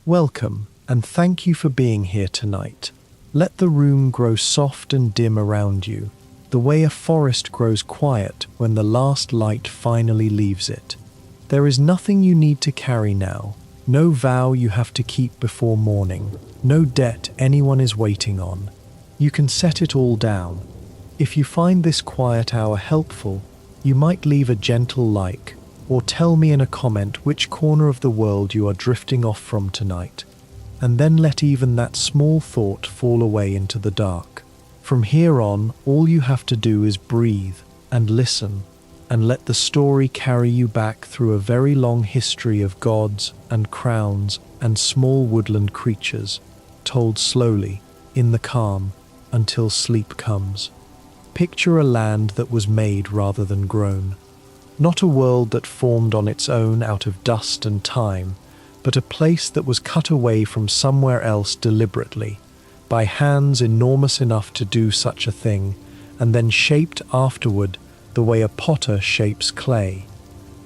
Welcome, and thank you for being here tonight. Let the room grow soft and dim around you, the way a forest grows quiet when the last light finally leaves it. There is nothing you need to carry now, no vow you have to keep before morning, no debt anyone is waiting on. You can set it all down. If you find this quiet hour helpful, you might leave a gentle like, or tell me in a comment which corner of the world you are drifting off from tonight, and then let even that small thought fall away into the dark. From here on, all you have to do is breathe and listen, and let the story carry you back through a very long history of gods and crowns and small woodland creatures, told slowly, in the calm, until sleep comes. Picture a land that was made rather than grown. Not a world that formed on its own out of dust and time, but a place that was cut away from somewhere else deliberately, by hands enormous enough to do such a thing, and then shaped afterward the way a potter shapes clay.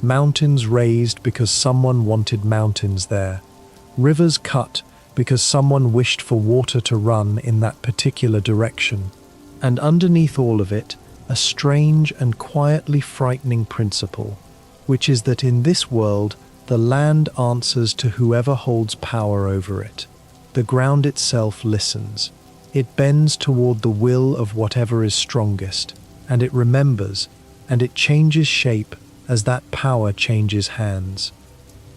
Mountains raised because someone wanted mountains there. Rivers cut because someone wished for water to run in that particular direction. And underneath all of it, a strange and quietly frightening principle, which is that in this world, the land answers to whoever holds power over it. The ground itself listens. It bends toward the will of whatever is strongest, and it remembers, and it changes shape as that power changes hands.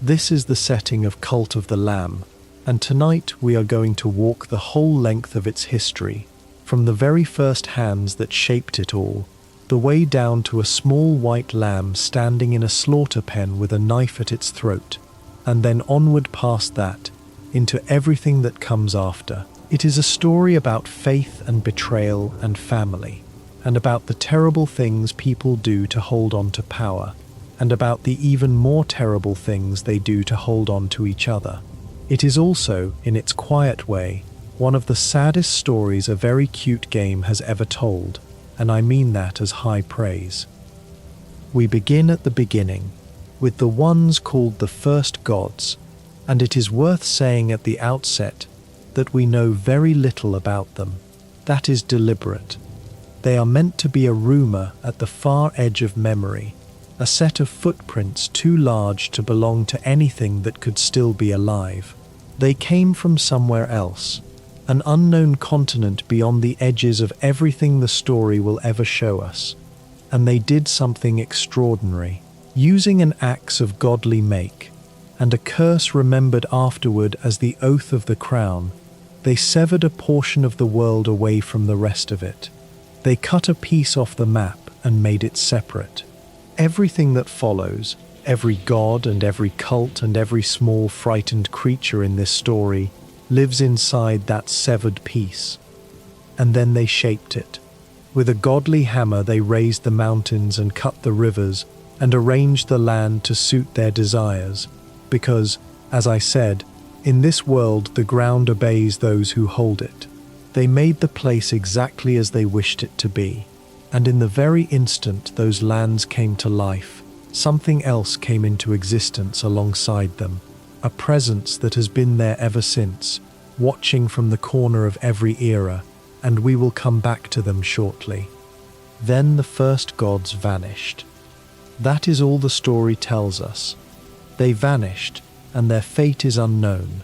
This is the setting of Cult of the Lamb, and tonight we are going to walk the whole length of its history, from the very first hands that shaped it all, the way down to a small white lamb standing in a slaughter pen with a knife at its throat, and then onward past that, into everything that comes after. It is a story about faith and betrayal and family, and about the terrible things people do to hold on to power, and about the even more terrible things they do to hold on to each other. It is also, in its quiet way, one of the saddest stories a very cute game has ever told, and I mean that as high praise. We begin at the beginning, with the ones called the first gods, and it is worth saying at the outset that we know very little about them. That is deliberate. They are meant to be a rumor at the far edge of memory, a set of footprints too large to belong to anything that could still be alive. They came from somewhere else, an unknown continent beyond the edges of everything the story will ever show us. And they did something extraordinary, using an axe of godly make, and a curse remembered afterward as the oath of the crown. They severed a portion of the world away from the rest of it. They cut a piece off the map and made it separate. Everything that follows, every god and every cult and every small frightened creature in this story, lives inside that severed piece. And then they shaped it. With a godly hammer they raised the mountains and cut the rivers and arranged the land to suit their desires, because, as I said, in this world the ground obeys those who hold it. They made the place exactly as they wished it to be, and in the very instant those lands came to life, something else came into existence alongside them. A presence that has been there ever since, watching from the corner of every era, and we will come back to them shortly. Then the first gods vanished. That is all the story tells us. They vanished, and their fate is unknown,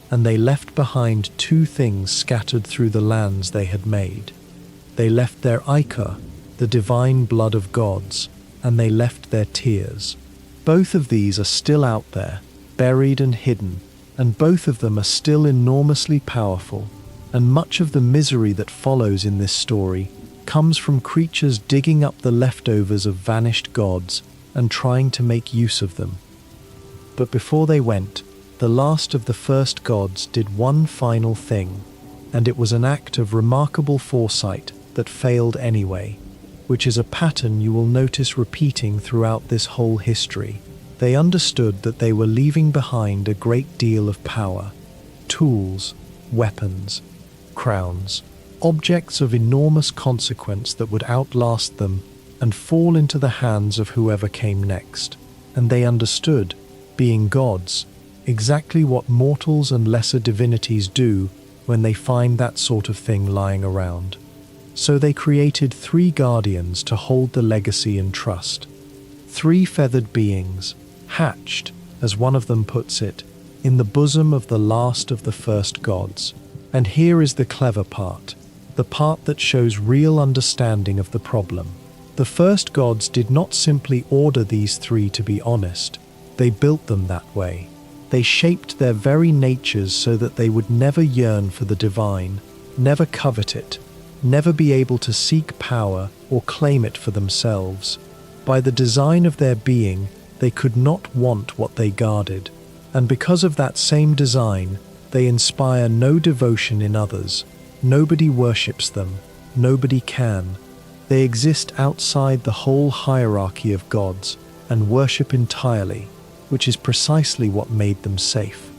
and they left behind two things scattered through the lands they had made. They left their ichor, the divine blood of gods, and they left their tears. Both of these are still out there, buried and hidden, and both of them are still enormously powerful, and much of the misery that follows in this story comes from creatures digging up the leftovers of vanished gods and trying to make use of them. But before they went, the last of the first gods did one final thing, and it was an act of remarkable foresight that failed anyway, which is a pattern you will notice repeating throughout this whole history. They understood that they were leaving behind a great deal of power, tools, weapons, crowns, objects of enormous consequence that would outlast them and fall into the hands of whoever came next. And they understood, being gods, exactly what mortals and lesser divinities do when they find that sort of thing lying around. So they created 3 guardians to hold the legacy in trust. 3 feathered beings, hatched, as one of them puts it, in the bosom of the last of the first gods. And here is the clever part, the part that shows real understanding of the problem. The first gods did not simply order these 3 to be honest, they built them that way. They shaped their very natures so that they would never yearn for the divine, never covet it, never be able to seek power or claim it for themselves. By the design of their being, they could not want what they guarded, and because of that same design, they inspire no devotion in others. Nobody worships them, nobody can. They exist outside the whole hierarchy of gods and worship entirely, which is precisely what made them safe.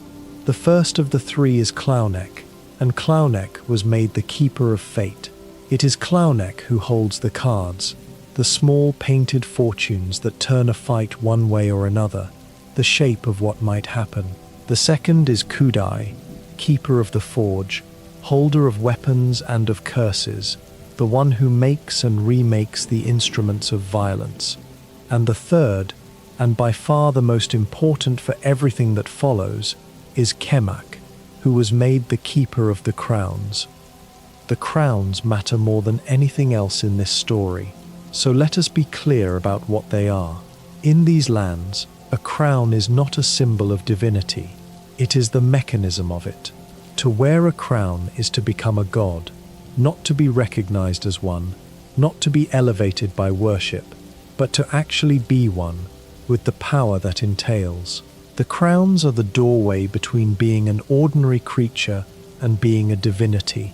The first of the 3 is Clowneck, and Clowneck was made the keeper of fate. It is Clowneck who holds the cards, the small painted fortunes that turn a fight one way or another, the shape of what might happen. The second is Kudai, keeper of the forge, holder of weapons and of curses, the one who makes and remakes the instruments of violence. And the third, and by far the most important for everything that follows, is Kemak, who was made the keeper of the crowns. The crowns matter more than anything else in this story, so let us be clear about what they are. In these lands, a crown is not a symbol of divinity, it is the mechanism of it. To wear a crown is to become a god, not to be recognized as one, not to be elevated by worship, but to actually be one, with the power that entails. The crowns are the doorway between being an ordinary creature and being a divinity,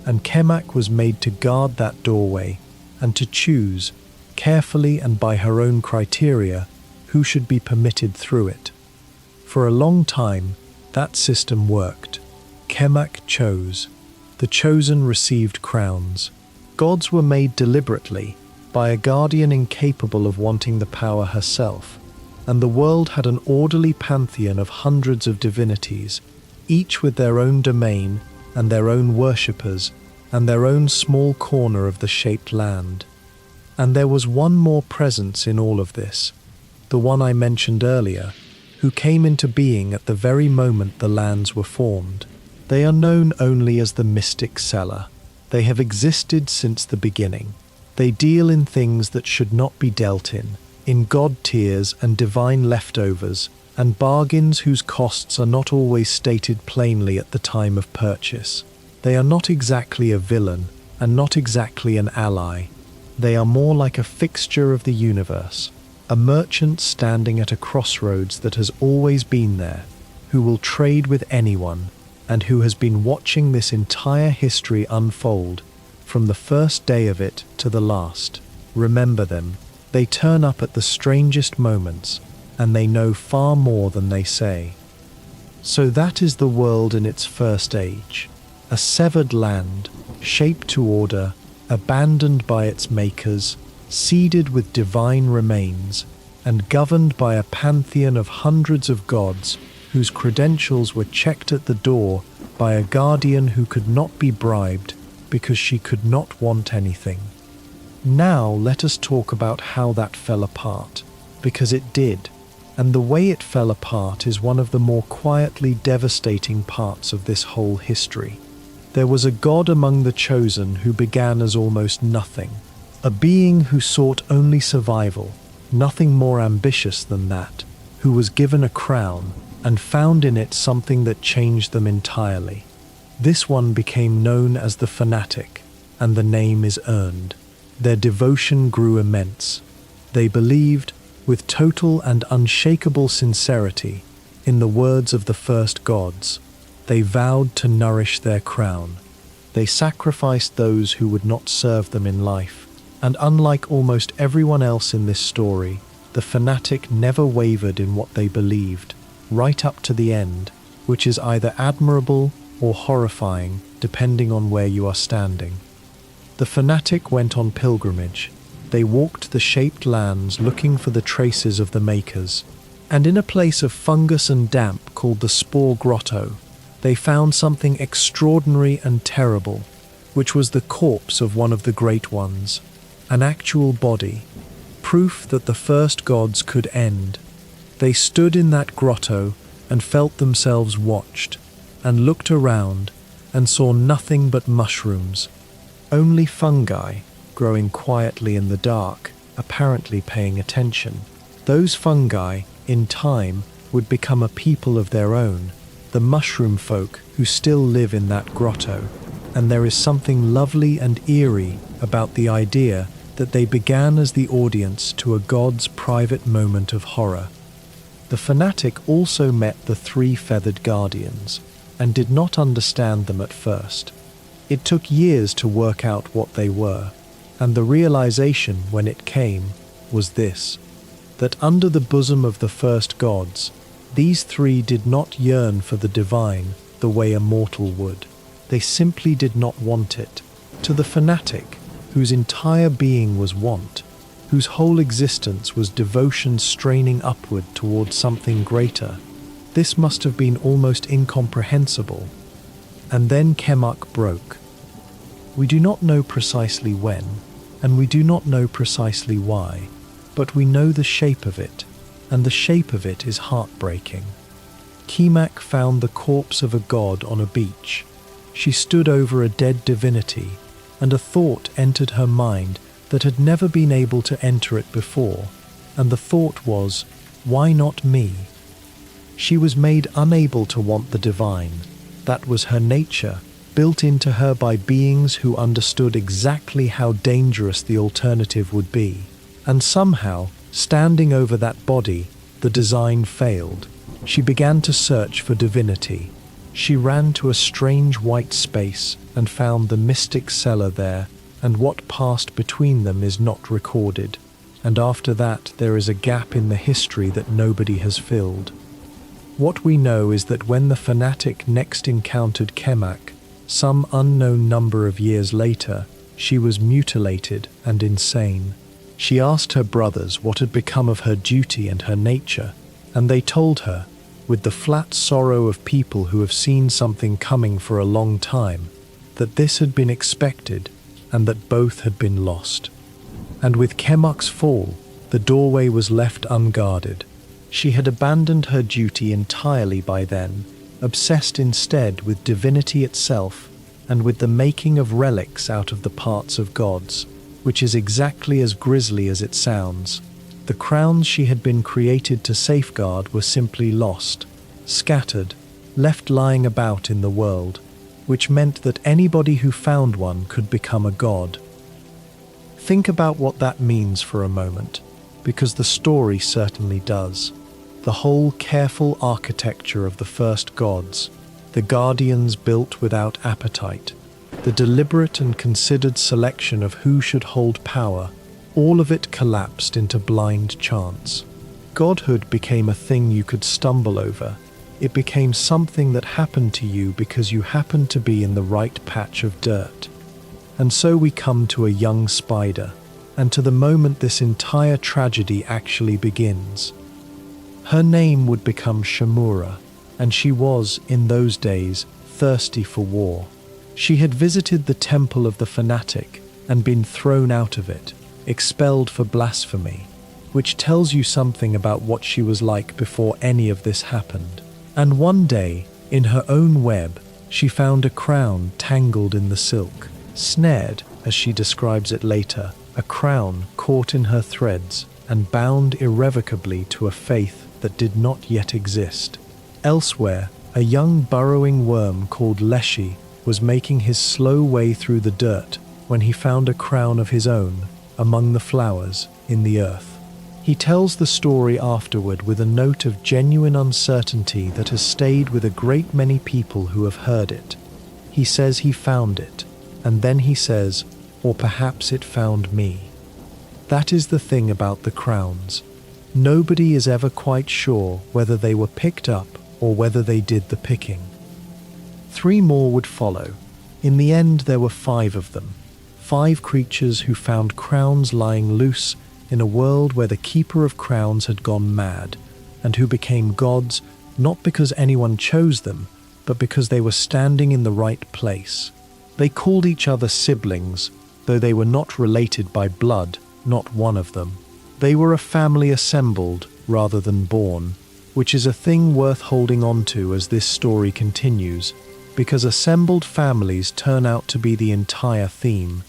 and Kemak was made to guard that doorway and to choose, carefully and by her own criteria, who should be permitted through it. For a long time, that system worked. Kemak chose. The chosen received crowns. Gods were made deliberately, by a guardian incapable of wanting the power herself, and the world had an orderly pantheon of hundreds of divinities, each with their own domain and their own worshippers and their own small corner of the shaped land. And there was one more presence in all of this, the one I mentioned earlier, who came into being at the very moment the lands were formed. They are known only as the Mystic Seller. They have existed since the beginning. They deal in things that should not be dealt in god tiers and divine leftovers, and bargains whose costs are not always stated plainly at the time of purchase. They are not exactly a villain, and not exactly an ally. They are more like a fixture of the universe, a merchant standing at a crossroads that has always been there, who will trade with anyone, and who has been watching this entire history unfold, from the first day of it to the last. Remember them. They turn up at the strangest moments, and they know far more than they say. So that is the world in its first age, a severed land, shaped to order, abandoned by its makers, seeded with divine remains, and governed by a pantheon of hundreds of gods whose credentials were checked at the door by a guardian who could not be bribed because she could not want anything. Now let us talk about how that fell apart, because it did, and the way it fell apart is one of the more quietly devastating parts of this whole history. There was a god among the chosen who began as almost nothing, a being who sought only survival, nothing more ambitious than that, who was given a crown and found in it something that changed them entirely. This one became known as the fanatic, and the name is earned. Their devotion grew immense. They believed, with total and unshakable sincerity, in the words of the first gods. They vowed to nourish their crown. They sacrificed those who would not serve them in life. And unlike almost everyone else in this story, the fanatic never wavered in what they believed, right up to the end, which is either admirable or horrifying, depending on where you are standing. The fanatic went on pilgrimage. They walked the shaped lands looking for the traces of the makers. And in a place of fungus and damp called the Spore Grotto, they found something extraordinary and terrible, which was the corpse of one of the Great Ones, an actual body, proof that the first gods could end. They stood in that grotto and felt themselves watched, and looked around and saw nothing but mushrooms, only fungi growing quietly in the dark, apparently paying attention. Those fungi, in time, would become a people of their own, the mushroom folk who still live in that grotto, and there is something lovely and eerie about the idea that they began as the audience to a god's private moment of horror. The fanatic also met the three feathered guardians, and did not understand them at first. It took years to work out what they were, and the realization, when it came, was this: that under the bosom of the first gods, these three did not yearn for the divine the way a mortal would. They simply did not want it. To the fanatic, whose entire being was want, whose whole existence was devotion straining upward towards something greater, this must have been almost incomprehensible. And then Kemak broke. We do not know precisely when, and we do not know precisely why, but we know the shape of it, and the shape of it is heartbreaking. Kemak found the corpse of a god on a beach. She stood over a dead divinity, and a thought entered her mind that had never been able to enter it before, and the thought was, why not me? She was made unable to want the divine. That was her nature, built into her by beings who understood exactly how dangerous the alternative would be. And somehow, standing over that body, the design failed. She began to search for divinity. She ran to a strange white space and found the mystic cellar there, and what passed between them is not recorded. And after that, there is a gap in the history that nobody has filled. What we know is that when the fanatic next encountered Kemak, some unknown number of years later, she was mutilated and insane. She asked her brothers what had become of her duty and her nature, and they told her, with the flat sorrow of people who have seen something coming for a long time, that this had been expected and that both had been lost. And with Kemak's fall, the doorway was left unguarded. She had abandoned her duty entirely by then, obsessed instead with divinity itself and with the making of relics out of the parts of gods, which is exactly as grisly as it sounds. The crowns she had been created to safeguard were simply lost, scattered, left lying about in the world, which meant that anybody who found one could become a god. Think about what that means for a moment, because the story certainly does. The whole careful architecture of the first gods, the guardians built without appetite, the deliberate and considered selection of who should hold power, all of it collapsed into blind chance. Godhood became a thing you could stumble over. It became something that happened to you because you happened to be in the right patch of dirt. And so we come to a young spider, and to the moment this entire tragedy actually begins. Her name would become Shamura, and she was, in those days, thirsty for war. She had visited the temple of the fanatic and been thrown out of it, expelled for blasphemy, which tells you something about what she was like before any of this happened. And one day, in her own web, she found a crown tangled in the silk, snared, as she describes it later, a crown caught in her threads and bound irrevocably to a faith that did not yet exist. Elsewhere, a young burrowing worm called Leshy was making his slow way through the dirt when he found a crown of his own among the flowers in the earth. He tells the story afterward with a note of genuine uncertainty that has stayed with a great many people who have heard it. He says he found it, and then he says, or perhaps it found me. That is the thing about the crowns. Nobody is ever quite sure whether they were picked up or whether they did the picking. 3 more would follow. In the end, there were 5 of them. 5 creatures who found crowns lying loose in a world where the keeper of crowns had gone mad, and who became gods not because anyone chose them, but because they were standing in the right place. They called each other siblings, though they were not related by blood, not one of them. They were a family assembled rather than born, which is a thing worth holding on to as this story continues, because assembled families turn out to be the entire theme.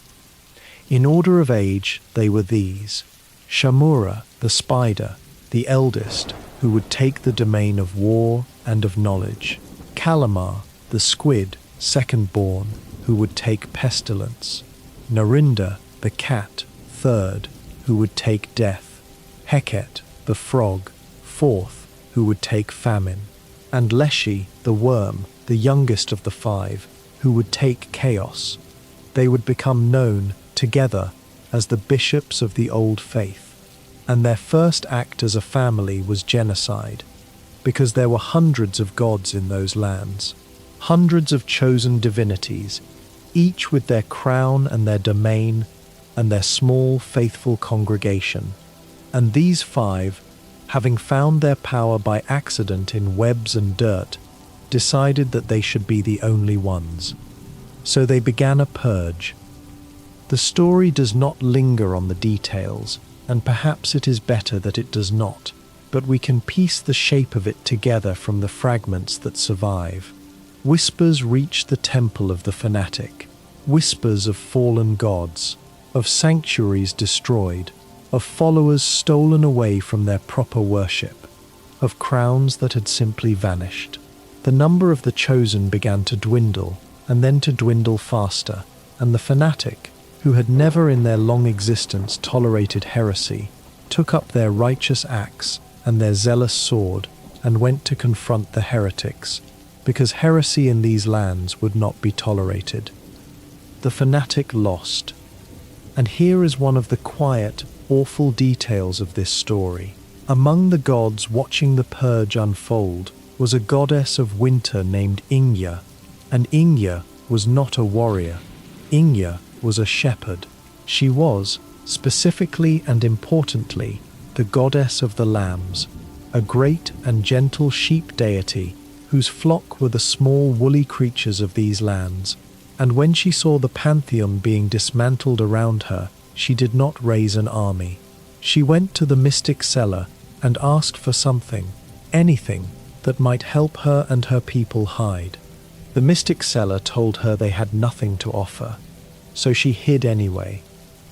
In order of age, they were these: Shamura, the spider, the eldest, who would take the domain of war and of knowledge; Kallamar, the squid, second-born, who would take pestilence; Narinda, the cat, third, who would take death; Heket, the frog, fourth, who would take famine; and Leshy, the worm, the youngest of the five, who would take chaos. They would become known, together, as the bishops of the old faith. And their first act as a family was genocide, because there were hundreds of gods in those lands, hundreds of chosen divinities, each with their crown and their domain and their small, faithful congregation. And these five, having found their power by accident in webs and dirt, decided that they should be the only ones. So they began a purge. The story does not linger on the details, and perhaps it is better that it does not, but we can piece the shape of it together from the fragments that survive. Whispers reach the temple of the fanatic, whispers of fallen gods, of sanctuaries destroyed, of followers stolen away from their proper worship, of crowns that had simply vanished. The number of the chosen began to dwindle, and then to dwindle faster, and the fanatic, who had never in their long existence tolerated heresy, took up their righteous axe and their zealous sword and went to confront the heretics, because heresy in these lands would not be tolerated. The fanatic lost. And here is one of the quiet, awful details of this story. Among the gods watching the purge unfold was a goddess of winter named Inya, and Inya was not a warrior. Inya was a shepherd. She was, specifically and importantly, the goddess of the lambs, a great and gentle sheep deity whose flock were the small woolly creatures of these lands, and when she saw the pantheon being dismantled around her, she did not raise an army. She went to the mystic cellar and asked for something, anything, that might help her and her people hide. The mystic cellar told her they had nothing to offer. So she hid anyway.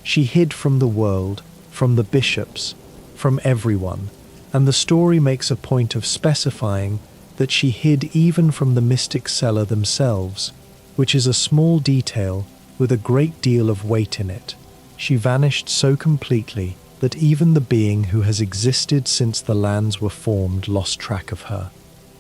She hid from the world, from the bishops, from everyone, and the story makes a point of specifying that she hid even from the mystic cellar themselves, which is a small detail with a great deal of weight in it. She vanished so completely that even the being who has existed since the lands were formed lost track of her.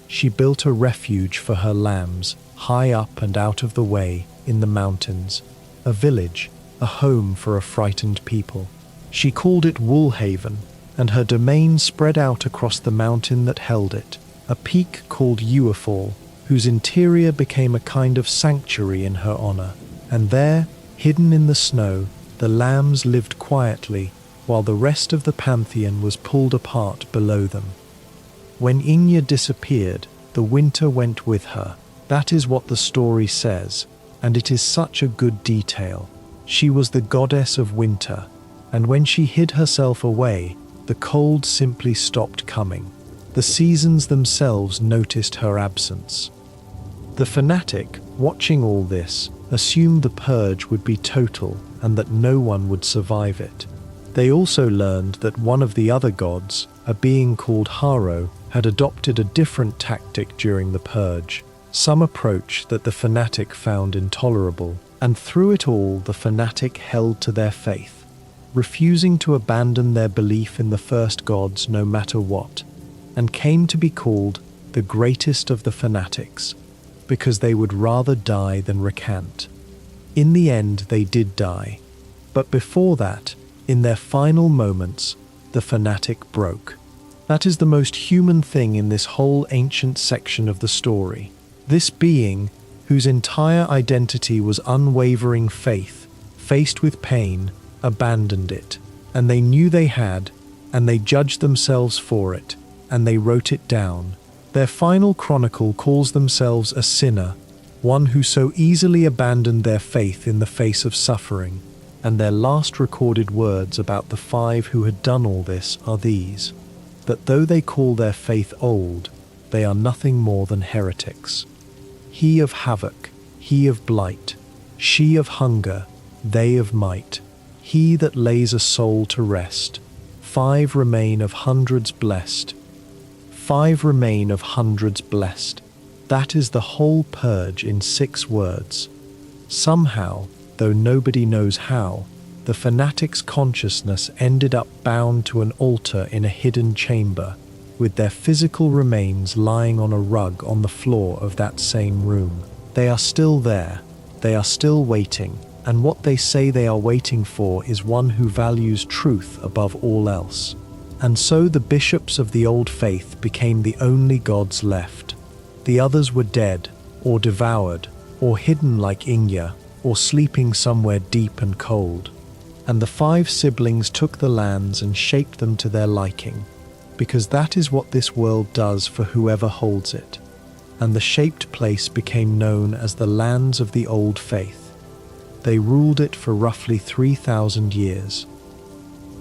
She built a refuge for her lambs, high up and out of the way, in the mountains, a village, a home for a frightened people. She called it Woolhaven, and her domain spread out across the mountain that held it, a peak called Uafall, whose interior became a kind of sanctuary in her honor. And there, hidden in the snow, the lambs lived quietly, while the rest of the pantheon was pulled apart below them. When Inya disappeared, the winter went with her. That is what the story says, and it is such a good detail. She was the goddess of winter, and when she hid herself away, the cold simply stopped coming. The seasons themselves noticed her absence. The fanatic, watching all this, assumed the purge would be total and that no one would survive it. They also learned that one of the other gods, a being called Haro, had adopted a different tactic during the purge, some approach that the fanatic found intolerable, and through it all the fanatic held to their faith, refusing to abandon their belief in the first gods no matter what, and came to be called the greatest of the fanatics, because they would rather die than recant. In the end they did die, but before that, in their final moments, the fanatic broke. That is the most human thing in this whole ancient section of the story. This being, whose entire identity was unwavering faith, faced with pain, abandoned it, and they knew they had, and they judged themselves for it, and they wrote it down. Their final chronicle calls themselves a sinner, one who so easily abandoned their faith in the face of suffering, and their last recorded words about the 5 who had done all this are these: that though they call their faith old, they are nothing more than heretics. He of havoc, he of blight, she of hunger, they of might, he that lays a soul to rest. 5 remain of hundreds blessed. 5 remain of hundreds blessed. That is the whole purge in 6 words. Somehow, though nobody knows how, the fanatic's consciousness ended up bound to an altar in a hidden chamber, with their physical remains lying on a rug on the floor of that same room. They are still there. They are still waiting, and what they say they are waiting for is one who values truth above all else. And so the bishops of the old faith became the only gods left. The others were dead, or devoured, or hidden like Inya, or sleeping somewhere deep and cold. And the 5 siblings took the lands and shaped them to their liking, because that is what this world does for whoever holds it. And the shaped place became known as the lands of the old faith. They ruled it for roughly 3,000 years.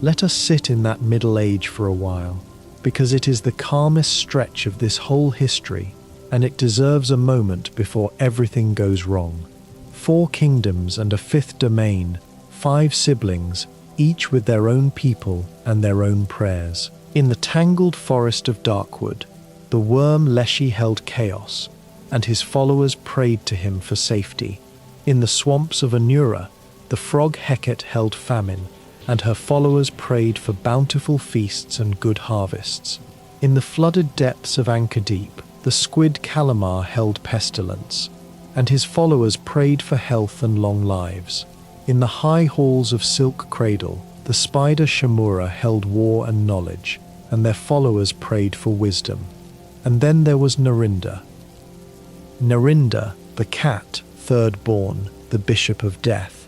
Let us sit in that middle age for a while, because it is the calmest stretch of this whole history, and it deserves a moment before everything goes wrong. 4 kingdoms and a 5th domain, 5 siblings, each with their own people and their own prayers. In the tangled forest of Darkwood, the worm Leshy held chaos, and his followers prayed to him for safety. In the swamps of Anura, the frog Heket held famine, and her followers prayed for bountiful feasts and good harvests. In the flooded depths of Anchor-Deep, the squid Kallamar held pestilence, and his followers prayed for health and long lives. In the high halls of Silk Cradle, the spider Shamura held war and knowledge, and their followers prayed for wisdom. And then there was Narinda. Narinda, the cat, third born, the bishop of death.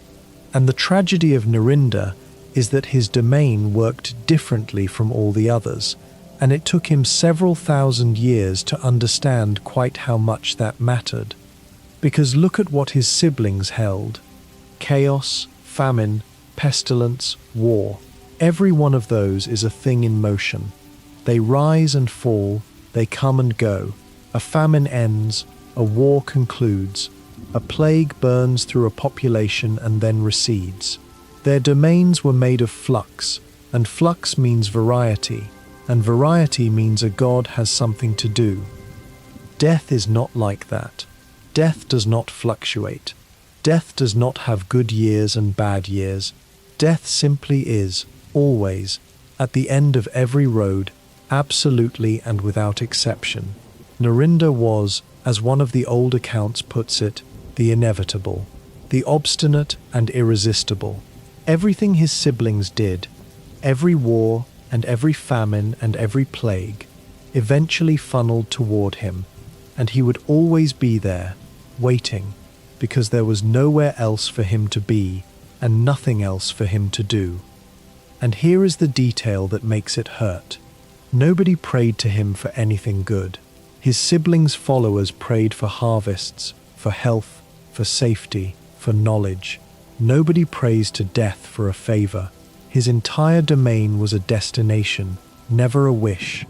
And the tragedy of Narinda is that his domain worked differently from all the others, and it took him several thousand years to understand quite how much that mattered. Because look at what his siblings held: chaos, famine, pestilence, war. Every one of those is a thing in motion. They rise and fall, they come and go. A famine ends, a war concludes, a plague burns through a population and then recedes. Their domains were made of flux, and flux means variety, and variety means a god has something to do. Death is not like that. Death does not fluctuate. Death does not have good years and bad years. Death simply is, always, at the end of every road, absolutely and without exception. Narinda was, as one of the old accounts puts it, the inevitable, the obstinate and irresistible. Everything his siblings did, every war and every famine and every plague, eventually funneled toward him, and he would always be there, waiting, because there was nowhere else for him to be and nothing else for him to do. And here is the detail that makes it hurt. Nobody prayed to him for anything good. His siblings' followers prayed for harvests, for health, for safety, for knowledge. Nobody prays to death for a favor. His entire domain was a destination, never a wish.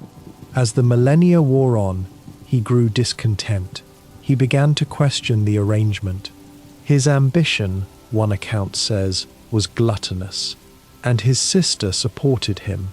As the millennia wore on, he grew discontent. He began to question the arrangement. His ambition, one account says, was gluttonous, and his sister supported him.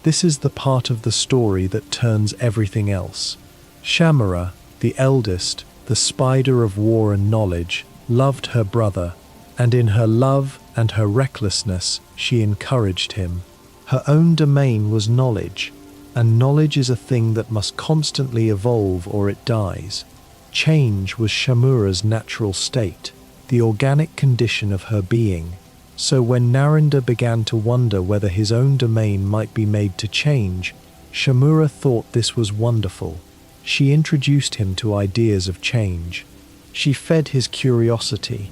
This is the part of the story that turns everything else. Shamura, the eldest, the spider of war and knowledge, loved her brother, and in her love and her recklessness she encouraged him. Her own domain was knowledge, and knowledge is a thing that must constantly evolve or it dies. Change was Shamura's natural state, the organic condition of her being. So when Narinda began to wonder whether his own domain might be made to change, Shamura thought this was wonderful. She introduced him to ideas of change. She fed his curiosity,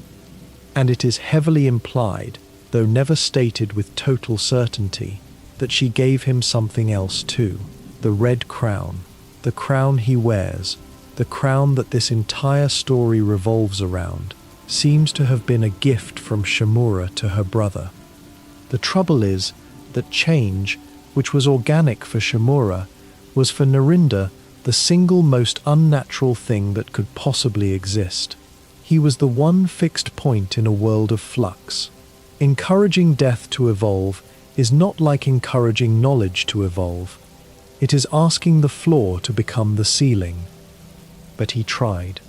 and it is heavily implied, though never stated with total certainty, that she gave him something else too. the red crown, the crown he wears, the crown that this entire story revolves around, seems to have been a gift from Shamura to her brother. The trouble is that change, which was organic for Shamura, was for Narinder the single most unnatural thing that could possibly exist. He was the one fixed point in a world of flux. Encouraging death to evolve is not like encouraging knowledge to evolve. It is asking the floor to become the ceiling. But he tried.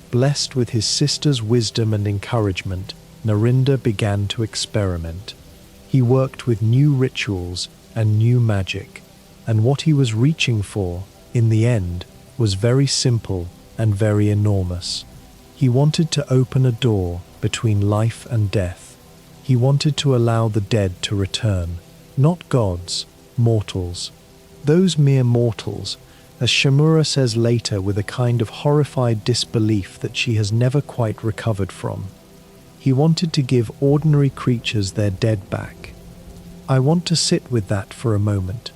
Blessed with his sister's wisdom and encouragement, Narinder began to experiment. He worked with new rituals and new magic, and what he was reaching for, in the end, was very simple and very enormous. He wanted to open a door between life and death. He wanted to allow the dead to return, not gods, mortals. Those mere mortals, as Shamura says later with a kind of horrified disbelief that she has never quite recovered from. He wanted to give ordinary creatures their dead back. I want to sit with that for a moment,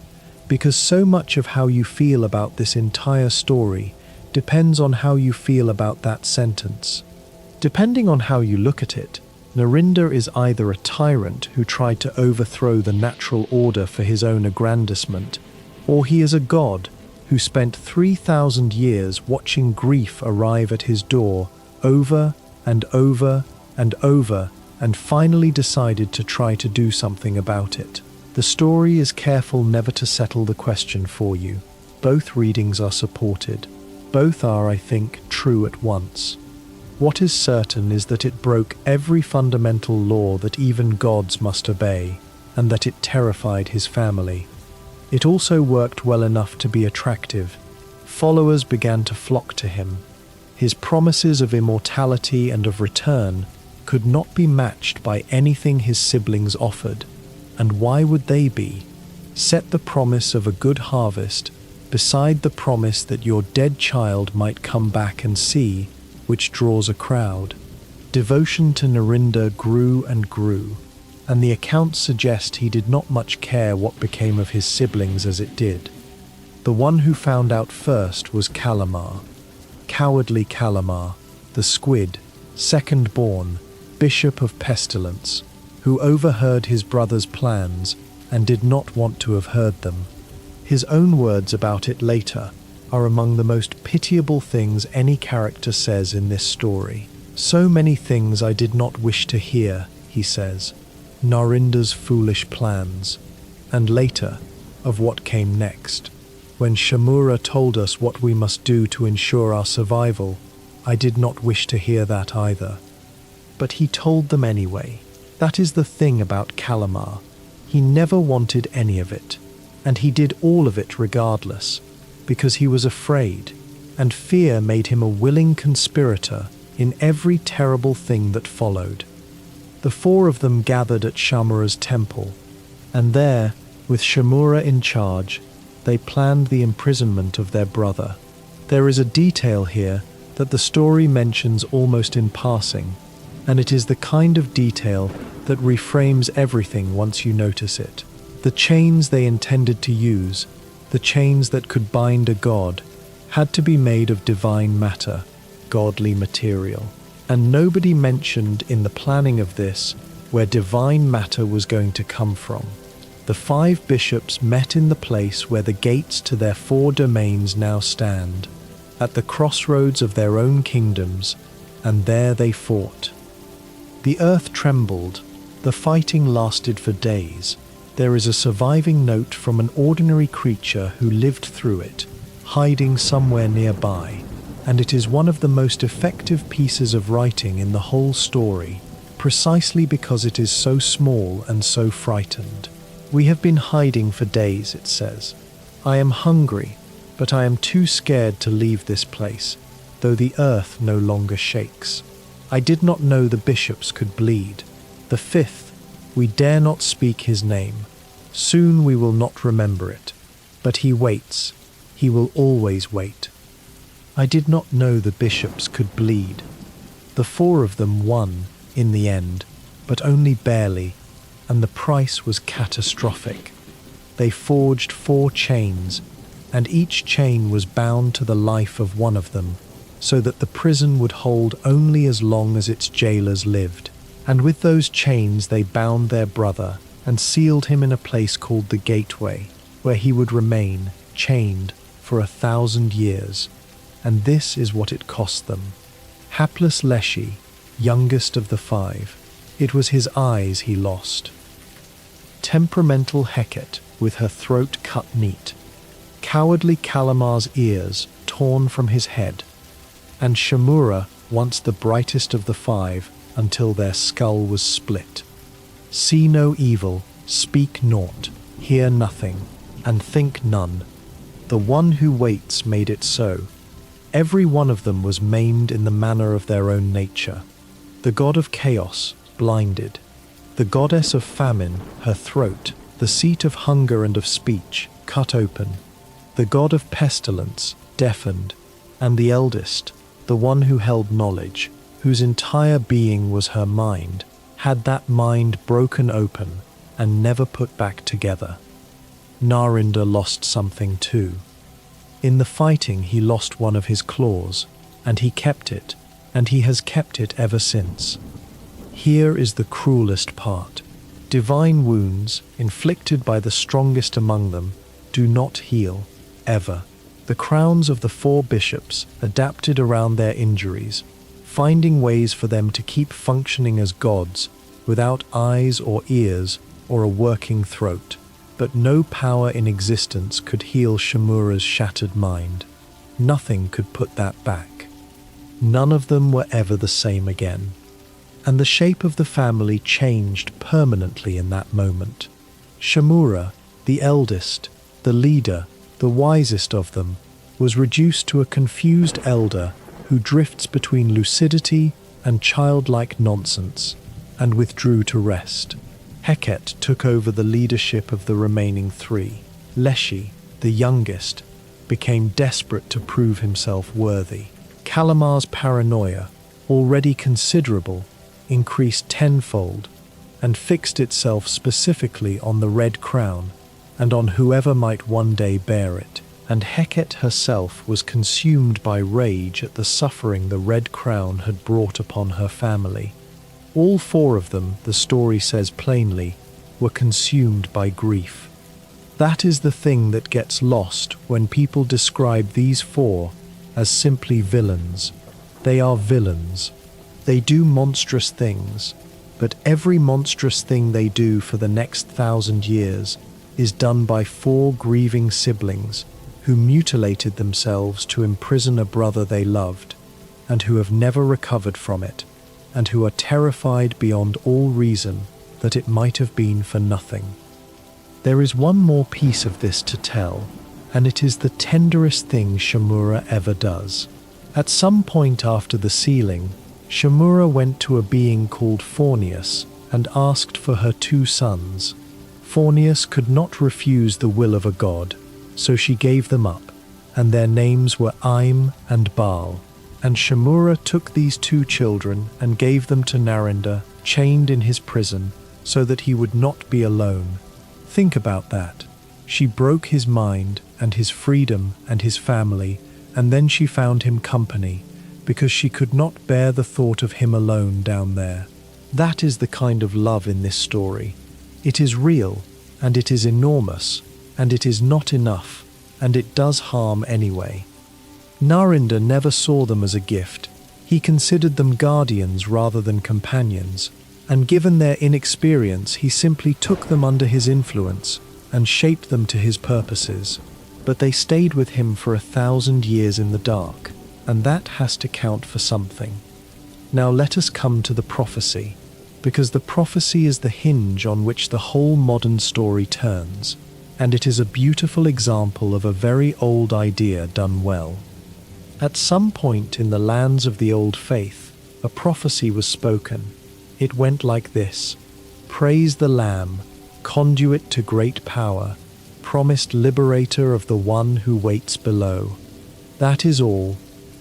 because so much of how you feel about this entire story depends on how you feel about that sentence. Depending on how you look at it, Narinder is either a tyrant who tried to overthrow the natural order for his own aggrandizement, or he is a god who spent 3,000 years watching grief arrive at his door over and over and over, and finally decided to try to do something about it. The story is careful never to settle the question for you. Both readings are supported. Both are, I think, true at once. What is certain is that it broke every fundamental law that even gods must obey, and that it terrified his family. It also worked well enough to be attractive. Followers began to flock to him. His promises of immortality and of return could not be matched by anything his siblings offered. And why would they be? Set the promise of a good harvest beside the promise that your dead child might come back and see, which draws a crowd. Devotion to Narinder grew and grew, and the accounts suggest he did not much care what became of his siblings as it did. The one who found out first was Kallamar. Cowardly Kallamar, the squid, second-born, bishop of pestilence, who overheard his brother's plans and did not want to have heard them. His own words about it later are among the most pitiable things any character says in this story. So many things I did not wish to hear, he says. Narinder's foolish plans, and later, of what came next. When Shamura told us what we must do to ensure our survival, I did not wish to hear that either. But he told them anyway. That is the thing about Kallamar. He never wanted any of it, and he did all of it regardless, because he was afraid, and fear made him a willing conspirator in every terrible thing that followed. The four of them gathered at Shamura's temple, and there, with Shamura in charge, they planned the imprisonment of their brother. There is a detail here that the story mentions almost in passing, and it is the kind of detail that reframes everything once you notice it. The chains they intended to use, the chains that could bind a god, had to be made of divine matter, godly material. And nobody mentioned in the planning of this where divine matter was going to come from. The 5 bishops met in the place where the gates to their 4 domains now stand, at the crossroads of their own kingdoms, and there they fought. The earth trembled. The fighting lasted for days. There is a surviving note from an ordinary creature who lived through it, hiding somewhere nearby, and it is one of the most effective pieces of writing in the whole story, precisely because it is so small and so frightened. We have been hiding for days, it says. I am hungry, but I am too scared to leave this place, though the earth no longer shakes. I did not know the bishops could bleed. The 5th, we dare not speak his name. Soon we will not remember it. But he waits. He will always wait. I did not know the bishops could bleed. The 4 of them won, in the end, but only barely, and the price was catastrophic. They forged 4 chains, and each chain was bound to the life of one of them, so that the prison would hold only as long as its jailers lived. And with those chains they bound their brother and sealed him in a place called the Gateway, where he would remain chained for 1,000 years. And this is what it cost them. Hapless Leshy, youngest of the 5, it was his eyes he lost. Temperamental Heket, with her throat cut neat. Cowardly Kallamar's ears torn from his head. And Shamura, once the brightest of the 5, until their skull was split. See no evil, speak naught, hear nothing, and think none. The one who waits made it so. Every one of them was maimed in the manner of their own nature. The god of chaos, blinded. The goddess of famine, her throat, the seat of hunger and of speech, cut open. The god of pestilence, deafened. And the eldest, the one who held knowledge, whose entire being was her mind, had that mind broken open and never put back together. Narinder lost something too. In the fighting he lost one of his claws, and he kept it, and he has kept it ever since. Here is the cruelest part. Divine wounds, inflicted by the strongest among them, do not heal, ever. The crowns of the 4 bishops adapted around their injuries, finding ways for them to keep functioning as gods, without eyes or ears or a working throat. But no power in existence could heal Shamura's shattered mind. Nothing could put that back. None of them were ever the same again. And the shape of the family changed permanently in that moment. Shamura, the eldest, the leader, the wisest of them, was reduced to a confused elder who drifts between lucidity and childlike nonsense, and withdrew to rest. Heket took over the leadership of the remaining 3. Leshy, the youngest, became desperate to prove himself worthy. Kallamar's paranoia, already considerable, increased tenfold, and fixed itself specifically on the red crown, and on whoever might one day bear it. And Heket herself was consumed by rage at the suffering the red crown had brought upon her family. All 4 of them, the story says plainly, were consumed by grief. That is the thing that gets lost when people describe these 4 as simply villains. They are villains. They do monstrous things, but every monstrous thing they do for the next 1,000 years is done by 4 grieving siblings who mutilated themselves to imprison a brother they loved, and who have never recovered from it, and who are terrified beyond all reason that it might have been for nothing. There is one more piece of this to tell, and it is the tenderest thing Shamura ever does. At some point after the sealing, Shamura went to a being called Fornius and asked for her 2 sons. Fornius could not refuse the will of a god, so she gave them up, and their names were Aim and Baal. And Shamura took these 2 children and gave them to Narinder, chained in his prison, so that he would not be alone. Think about that. She broke his mind and his freedom and his family, and then she found him company, because she could not bear the thought of him alone down there. That is the kind of love in this story. It is real, and it is enormous, and it is not enough, and it does harm anyway. Narinder never saw them as a gift. He considered them guardians rather than companions, and given their inexperience, he simply took them under his influence and shaped them to his purposes. But they stayed with him for 1,000 years in the dark, and that has to count for something. Now let us come to the prophecy, because the prophecy is the hinge on which the whole modern story turns, and it is a beautiful example of a very old idea done well. At some point in the lands of the old faith, a prophecy was spoken. It went like this: Praise the Lamb, conduit to great power, promised liberator of the one who waits below. That is all.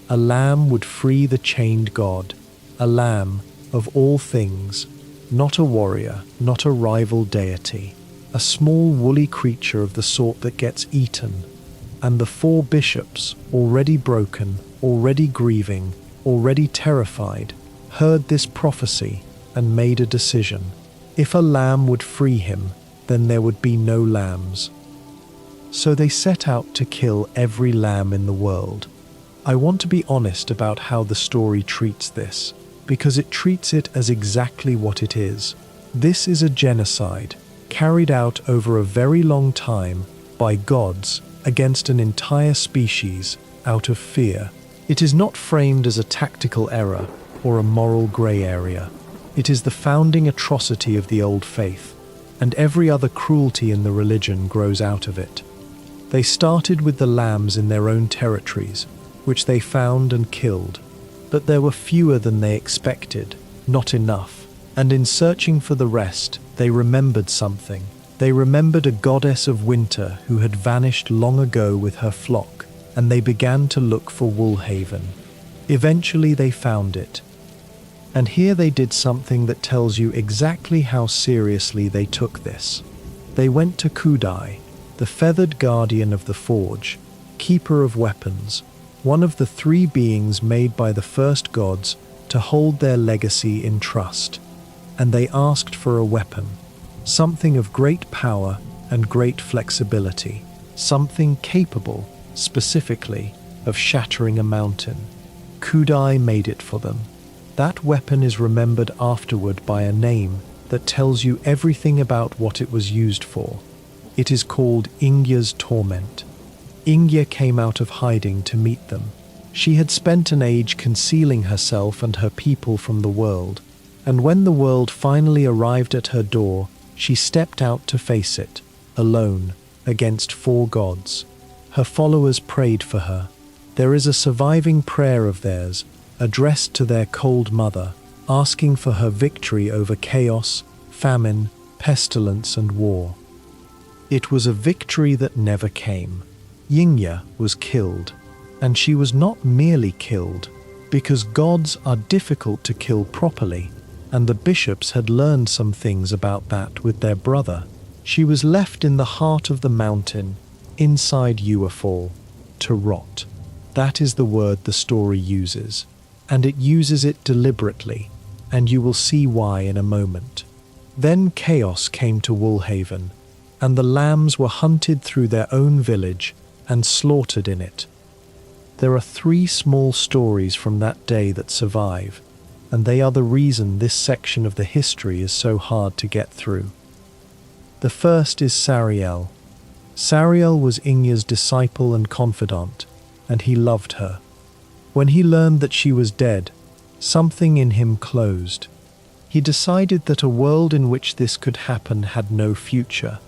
A lamb would free the chained god, a lamb of all things, not a warrior, not a rival deity, a small woolly creature of the sort that gets eaten, and the 4 bishops, already broken, already grieving, already terrified, heard this prophecy and made a decision. If a lamb would free him, then there would be no lambs. So they set out to kill every lamb in the world. I want to be honest about how the story treats this, because it treats it as exactly what it is. This is a genocide, carried out over a very long time by gods against an entire species out of fear. It is not framed as a tactical error or a moral grey area. It is the founding atrocity of the old faith, and every other cruelty in the religion grows out of it. They started with the lambs in their own territories, which they found and killed, but there were fewer than they expected, not enough, and in searching for the rest, they remembered something. They remembered a goddess of winter who had vanished long ago with her flock, and they began to look for Woolhaven. Eventually they found it. And here they did something that tells you exactly how seriously they took this. They went to Kudai, the feathered guardian of the forge, keeper of weapons, one of the 3 beings made by the first gods to hold their legacy in trust. And they asked for a weapon, something of great power and great flexibility, something capable, specifically, of shattering a mountain. Kudai made it for them. That weapon is remembered afterward by a name that tells you everything about what it was used for. It is called Ingya's Torment. Ingya came out of hiding to meet them. She had spent an age concealing herself and her people from the world, and when the world finally arrived at her door, she stepped out to face it, alone, against 4 gods. Her followers prayed for her. There is a surviving prayer of theirs, addressed to their cold mother, asking for her victory over chaos, famine, pestilence, and war. It was a victory that never came. Yingya was killed, and she was not merely killed, because gods are difficult to kill properly, and the bishops had learned some things about that with their brother. She was left in the heart of the mountain, inside Uafall, to rot. That is the word the story uses, and it uses it deliberately, and you will see why in a moment. Then chaos came to Woolhaven, and the lambs were hunted through their own village and slaughtered in it. There are 3 small stories from that day that survive, and they are the reason this section of the history is so hard to get through. The first is Sariel. Sariel was Ingya's disciple and confidant, and he loved her. When he learned that she was dead, something in him closed. He decided that a world in which this could happen had no future,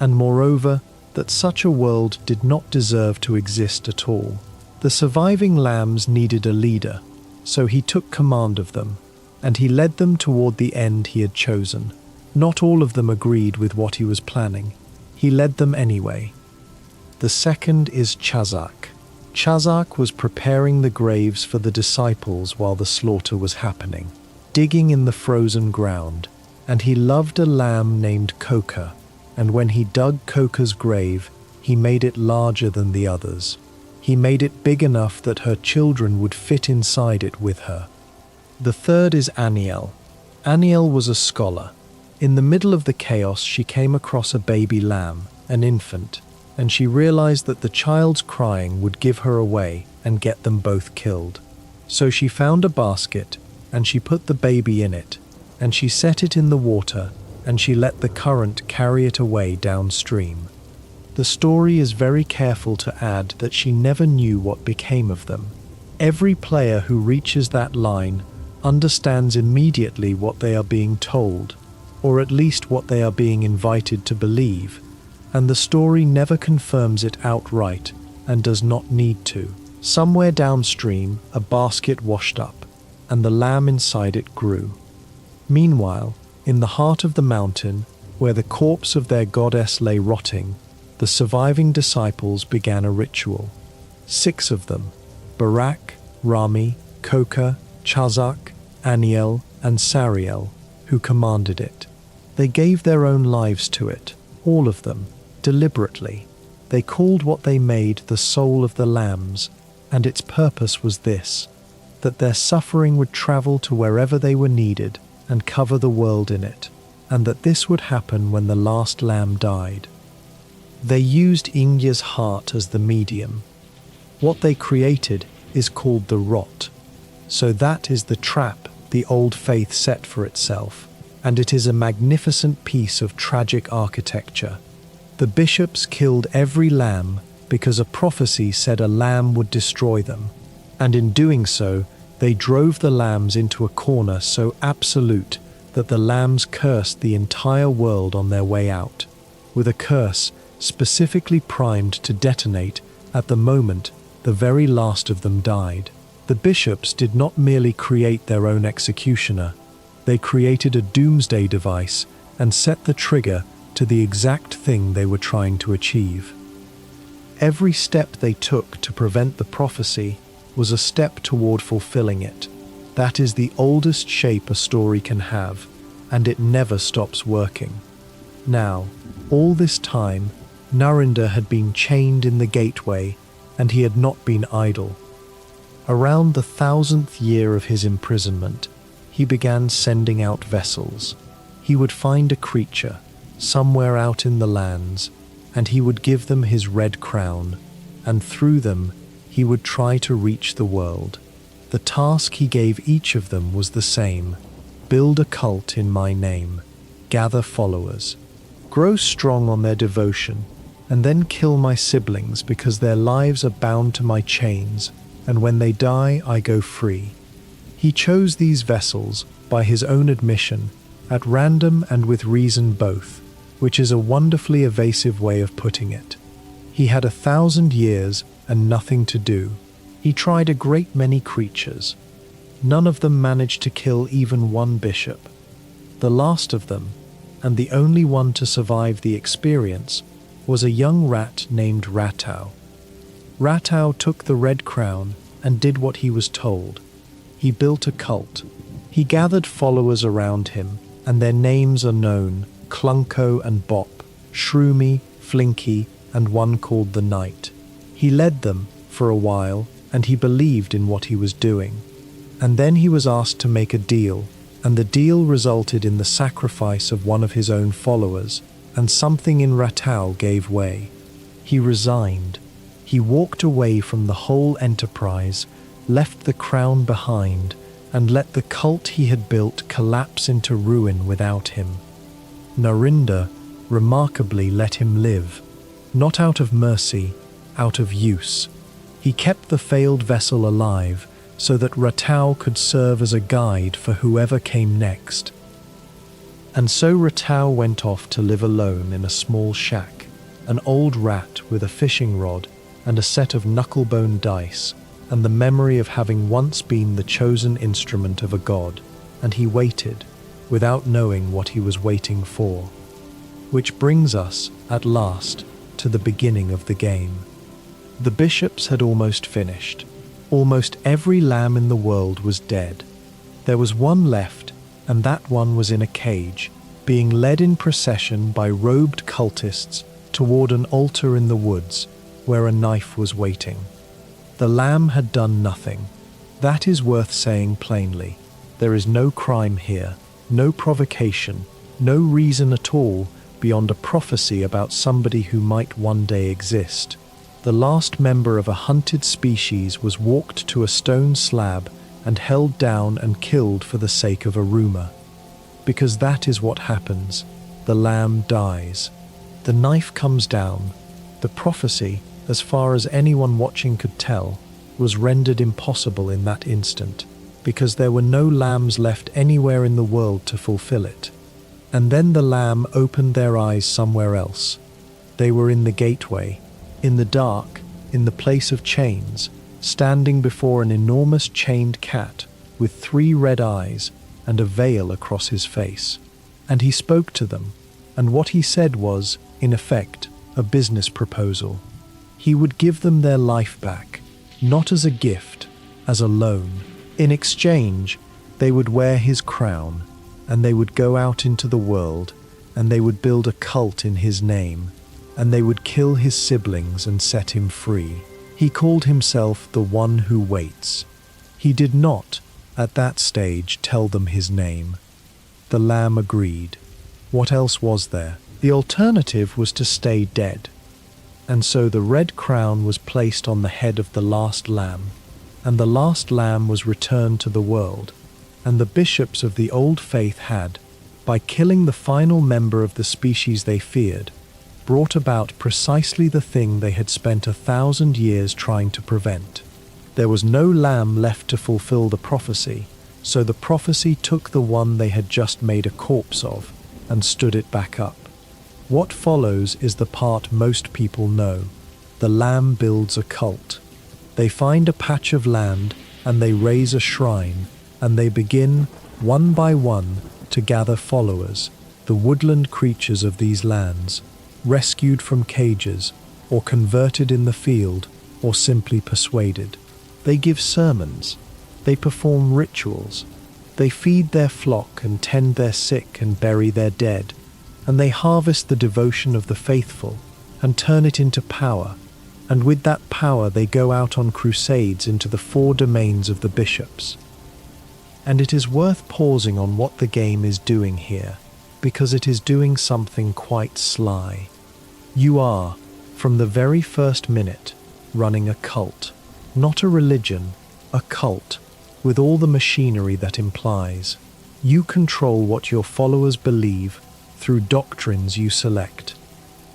and moreover, that such a world did not deserve to exist at all. The surviving lambs needed a leader, so he took command of them, and he led them toward the end he had chosen. Not all of them agreed with what he was planning. He led them anyway. The second is Chazak. Chazak was preparing the graves for the disciples while the slaughter was happening, digging in the frozen ground, and he loved a lamb named Koka, and when he dug Koka's grave, he made it larger than the others. He made it big enough that her children would fit inside it with her. The third is Aniel. Aniel was a scholar. In the middle of the chaos, she came across a baby lamb, an infant, and she realized that the child's crying would give her away and get them both killed. So she found a basket, and she put the baby in it, and she set it in the water, and she let the current carry it away downstream. The story is very careful to add that she never knew what became of them. Every player who reaches that line understands immediately what they are being told, or at least what they are being invited to believe, and the story never confirms it outright and does not need to. Somewhere downstream, a basket washed up, and the lamb inside it grew. Meanwhile, in the heart of the mountain, where the corpse of their goddess lay rotting, the surviving disciples began a ritual. 6 of them, Barak, Rami, Koka, Chazak, Aniel, and Sariel, who commanded it. They gave their own lives to it, all of them, deliberately. They called what they made the soul of the lambs, and its purpose was this: that their suffering would travel to wherever they were needed and cover the world in it, and that this would happen when the last lamb died. They used Ingya's heart as the medium. What they created is called the rot. So that is the trap the old faith set for itself, and it is a magnificent piece of tragic architecture. The bishops killed every lamb because a prophecy said a lamb would destroy them, and in doing so, they drove the lambs into a corner so absolute that the lambs cursed the entire world on their way out, with a curse specifically primed to detonate at the moment the very last of them died. The bishops did not merely create their own executioner, they created a doomsday device and set the trigger to the exact thing they were trying to achieve. Every step they took to prevent the prophecy was a step toward fulfilling it. That is the oldest shape a story can have, and it never stops working. Now, all this time, Narinder had been chained in the gateway, and he had not been idle. Around the 1000th year of his imprisonment, he began sending out vessels. He would find a creature, somewhere out in the lands, and he would give them his red crown, and through them he would try to reach the world. The task he gave each of them was the same: build a cult in my name, gather followers, grow strong on their devotion, and then kill my siblings because their lives are bound to my chains, and when they die I go free. He chose these vessels, by his own admission, at random and with reason both, which is a wonderfully evasive way of putting it. He had 1,000 years and nothing to do. He tried a great many creatures. None of them managed to kill even one bishop. The last of them, and the only one to survive the experience, was a young rat named Ratau. Ratau took the red crown and did what he was told. He built a cult. He gathered followers around him, and their names are known: Clunko and Bop, Shroomy, Flinky, and one called the Knight. He led them for a while, and he believed in what he was doing. And then he was asked to make a deal, and the deal resulted in the sacrifice of one of his own followers, and something in Ratau gave way. He resigned. He walked away from the whole enterprise, left the crown behind, and let the cult he had built collapse into ruin without him. Narinder remarkably let him live, not out of mercy, out of use. He kept the failed vessel alive so that Ratau could serve as a guide for whoever came next. And so Ratau went off to live alone in a small shack, an old rat with a fishing rod and a set of knucklebone dice, and the memory of having once been the chosen instrument of a god, and he waited, without knowing what he was waiting for. Which brings us, at last, to the beginning of the game. The bishops had almost finished. Almost every lamb in the world was dead. There was one left, and that one was in a cage, being led in procession by robed cultists toward an altar in the woods, where a knife was waiting. The lamb had done nothing. That is worth saying plainly. There is no crime here, no provocation, no reason at all beyond a prophecy about somebody who might one day exist. The last member of a hunted species was walked to a stone slab and held down and killed for the sake of a rumor. Because that is what happens. The lamb dies. The knife comes down. The prophecy, as far as anyone watching could tell, was rendered impossible in that instant, because there were no lambs left anywhere in the world to fulfill it. And then the lamb opened their eyes somewhere else. They were in the gateway, in the dark, in the place of chains, standing before an enormous chained cat with 3 red eyes and a veil across his face. And he spoke to them, and what he said was, in effect, a business proposal. He would give them their life back, not as a gift, as a loan. In exchange, they would wear his crown, and they would go out into the world, and they would build a cult in his name. and they would kill his siblings and set him free. He called himself the One Who Waits. He did not, at that stage, tell them his name. The lamb agreed. What else was there? The alternative was to stay dead. And so the red crown was placed on the head of the last lamb, and the last lamb was returned to the world, and the bishops of the old faith had, by killing the final member of the species they feared, brought about precisely the thing they had spent 1,000 years trying to prevent. There was no lamb left to fulfill the prophecy, so the prophecy took the one they had just made a corpse of and stood it back up. What follows is the part most people know. The lamb builds a cult. They find a patch of land and they raise a shrine, and they begin, one by one, to gather followers, the woodland creatures of these lands, rescued from cages, or converted in the field, or simply persuaded. They give sermons. They perform rituals. They feed their flock and tend their sick and bury their dead. And they harvest the devotion of the faithful and turn it into power, and with that power they go out on crusades into the 4 domains of the bishops. And it is worth pausing on what the game is doing here, because it is doing something quite sly. You are, from the very first minute, running a cult, not a religion, a cult, with all the machinery that implies. You control what your followers believe through doctrines you select.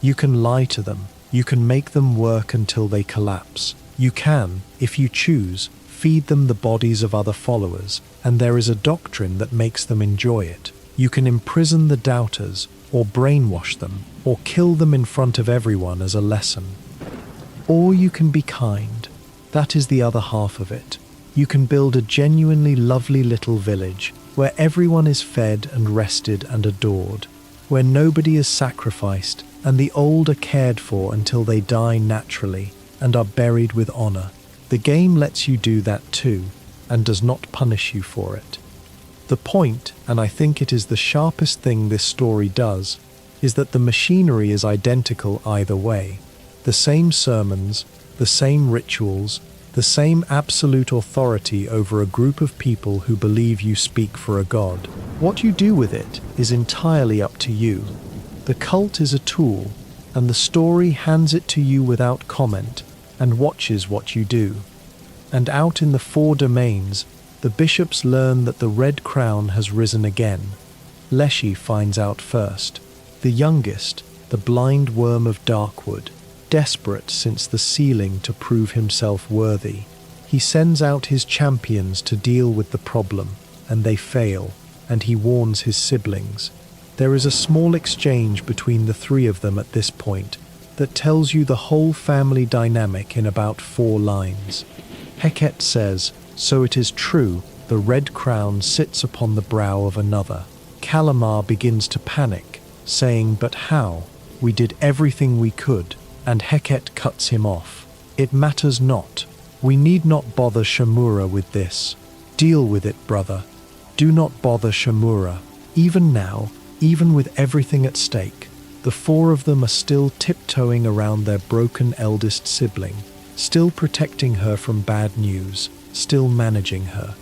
You can lie to them. You can make them work until they collapse. You can, if you choose, feed them the bodies of other followers, and there is a doctrine that makes them enjoy it. You can imprison the doubters, or brainwash them, or kill them in front of everyone as a lesson. Or you can be kind. That is the other half of it. You can build a genuinely lovely little village where everyone is fed and rested and adored, where nobody is sacrificed and the old are cared for until they die naturally and are buried with honor. The game lets you do that too, and does not punish you for it. The point, and I think it is the sharpest thing this story does, is that the machinery is identical either way. The same sermons, the same rituals, the same absolute authority over a group of people who believe you speak for a god. What you do with it is entirely up to you. The cult is a tool, and the story hands it to you without comment and watches what you do. And out in the 4 domains, the bishops learn that the red crown has risen again. Leshy finds out first. The youngest, the blind worm of Darkwood, desperate since the sealing to prove himself worthy. He sends out his champions to deal with the problem, and they fail, and he warns his siblings. There is a small exchange between the 3 of them at this point that tells you the whole family dynamic in about 4 lines. Heket says, "So it is true, the red crown sits upon the brow of another." Kallamar begins to panic, saying, "But how? We did everything we could." And Heket cuts him off. "It matters not. We need not bother Shamura with this. Deal with it, brother. Do not bother Shamura. Even now, even with everything at stake, the 4 of them are still tiptoeing around their broken eldest sibling, still protecting her from bad news, still managing her."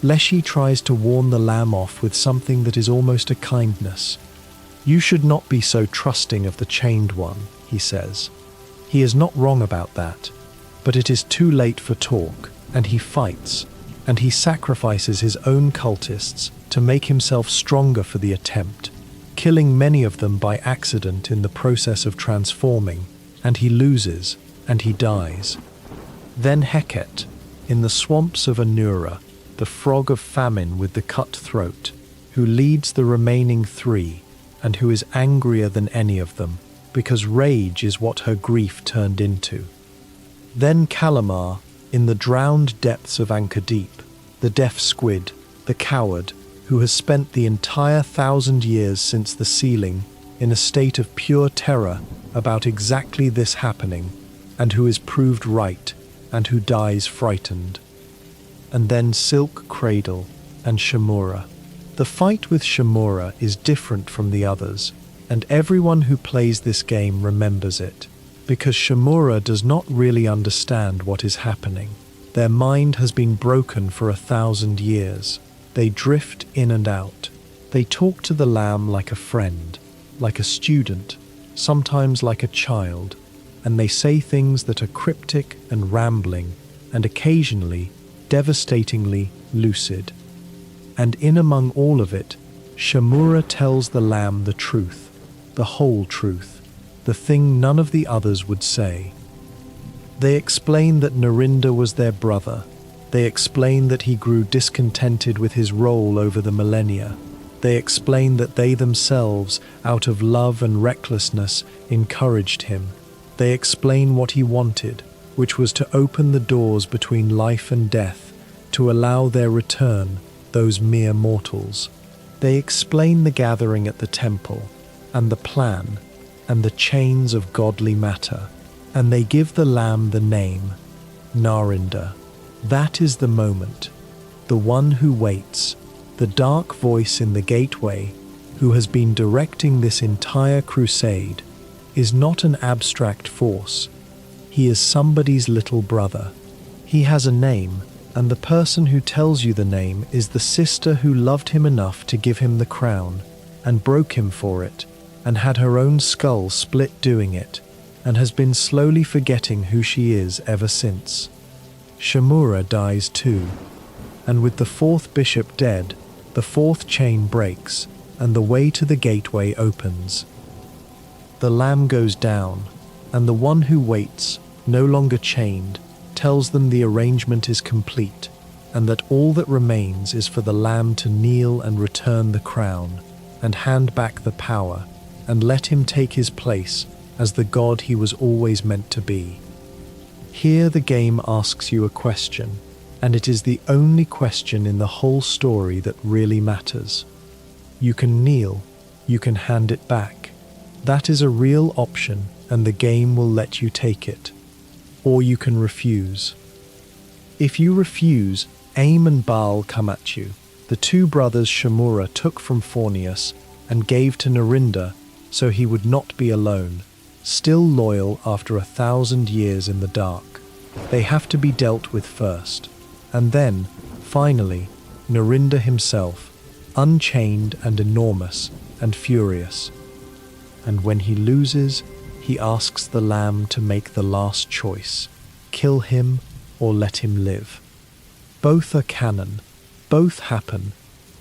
Leshy tries to warn the lamb off with something that is almost a kindness. "You should not be so trusting of the chained one," he says. He is not wrong about that, but it is too late for talk, and he fights, and he sacrifices his own cultists to make himself stronger for the attempt, killing many of them by accident in the process of transforming, and he loses, and he dies. Then Heket, in the swamps of Anura, the frog of famine with the cut throat, who leads the remaining 3, and who is angrier than any of them, because rage is what her grief turned into. Then Kallamar, in the drowned depths of Ankadeep, the deaf squid, the coward, who has spent the entire 1,000 years since the sealing in a state of pure terror about exactly this happening, and who is proved right, and who dies frightened. And then Silk Cradle and Shamura. The fight with Shamura is different from the others. and everyone who plays this game remembers it, because Shamura does not really understand what is happening. Their mind has been broken for 1,000 years. They drift in and out. They talk to the lamb like a friend, like a student, sometimes like a child, and they say things that are cryptic and rambling, and occasionally devastatingly lucid. And in among all of it, Shamura tells the lamb the truth, the whole truth, the thing none of the others would say. They explain that Narinda was their brother. They explain that he grew discontented with his role over the millennia. They explain that they themselves, out of love and recklessness, encouraged him. They explain what he wanted, which was to open the doors between life and death, to allow their return, those mere mortals. They explain the gathering at the temple, and the plan, and the chains of godly matter, and they give the lamb the name, Narinda. That is the moment, the one who waits, the dark voice in the gateway, who has been directing this entire crusade, is not an abstract force. He is somebody's little brother. He has a name, and the person who tells you the name is the sister who loved him enough to give him the crown, and broke him for it, and had her own skull split doing it, and has been slowly forgetting who she is ever since. Shamura dies too, and with the fourth bishop dead, the fourth chain breaks, and the way to the gateway opens. The lamb goes down, and the one who waits, no longer chained, tells them the arrangement is complete, and that all that remains is for the lamb to kneel and return the crown, and hand back the power, and let him take his place as the god he was always meant to be. Here the game asks you a question, and it is the only question in the whole story that really matters. You can kneel, you can hand it back. That is a real option, and the game will let you take it. Or you can refuse. If you refuse, Aim and Baal come at you. The two brothers Shamura took from Fornius and gave to Narinda so he would not be alone, still loyal after 1,000 years in the dark. They have to be dealt with first. And then, finally, Narinda himself, unchained and enormous and furious. And when he loses, he asks the lamb to make the last choice, kill him or let him live. Both are canon, both happen,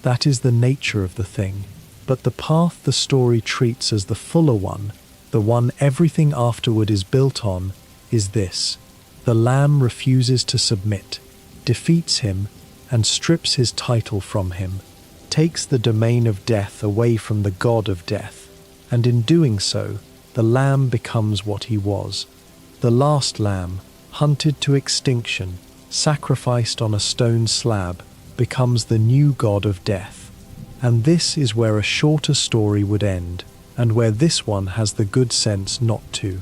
that is the nature of the thing, but the path the story treats as the fuller one, the one everything afterward is built on, is this. The lamb refuses to submit, defeats him, and strips his title from him, takes the domain of death away from the god of death, and in doing so, the lamb becomes what he was. The last lamb, hunted to extinction, sacrificed on a stone slab, becomes the new god of death. And this is where a shorter story would end, and where this one has the good sense not to.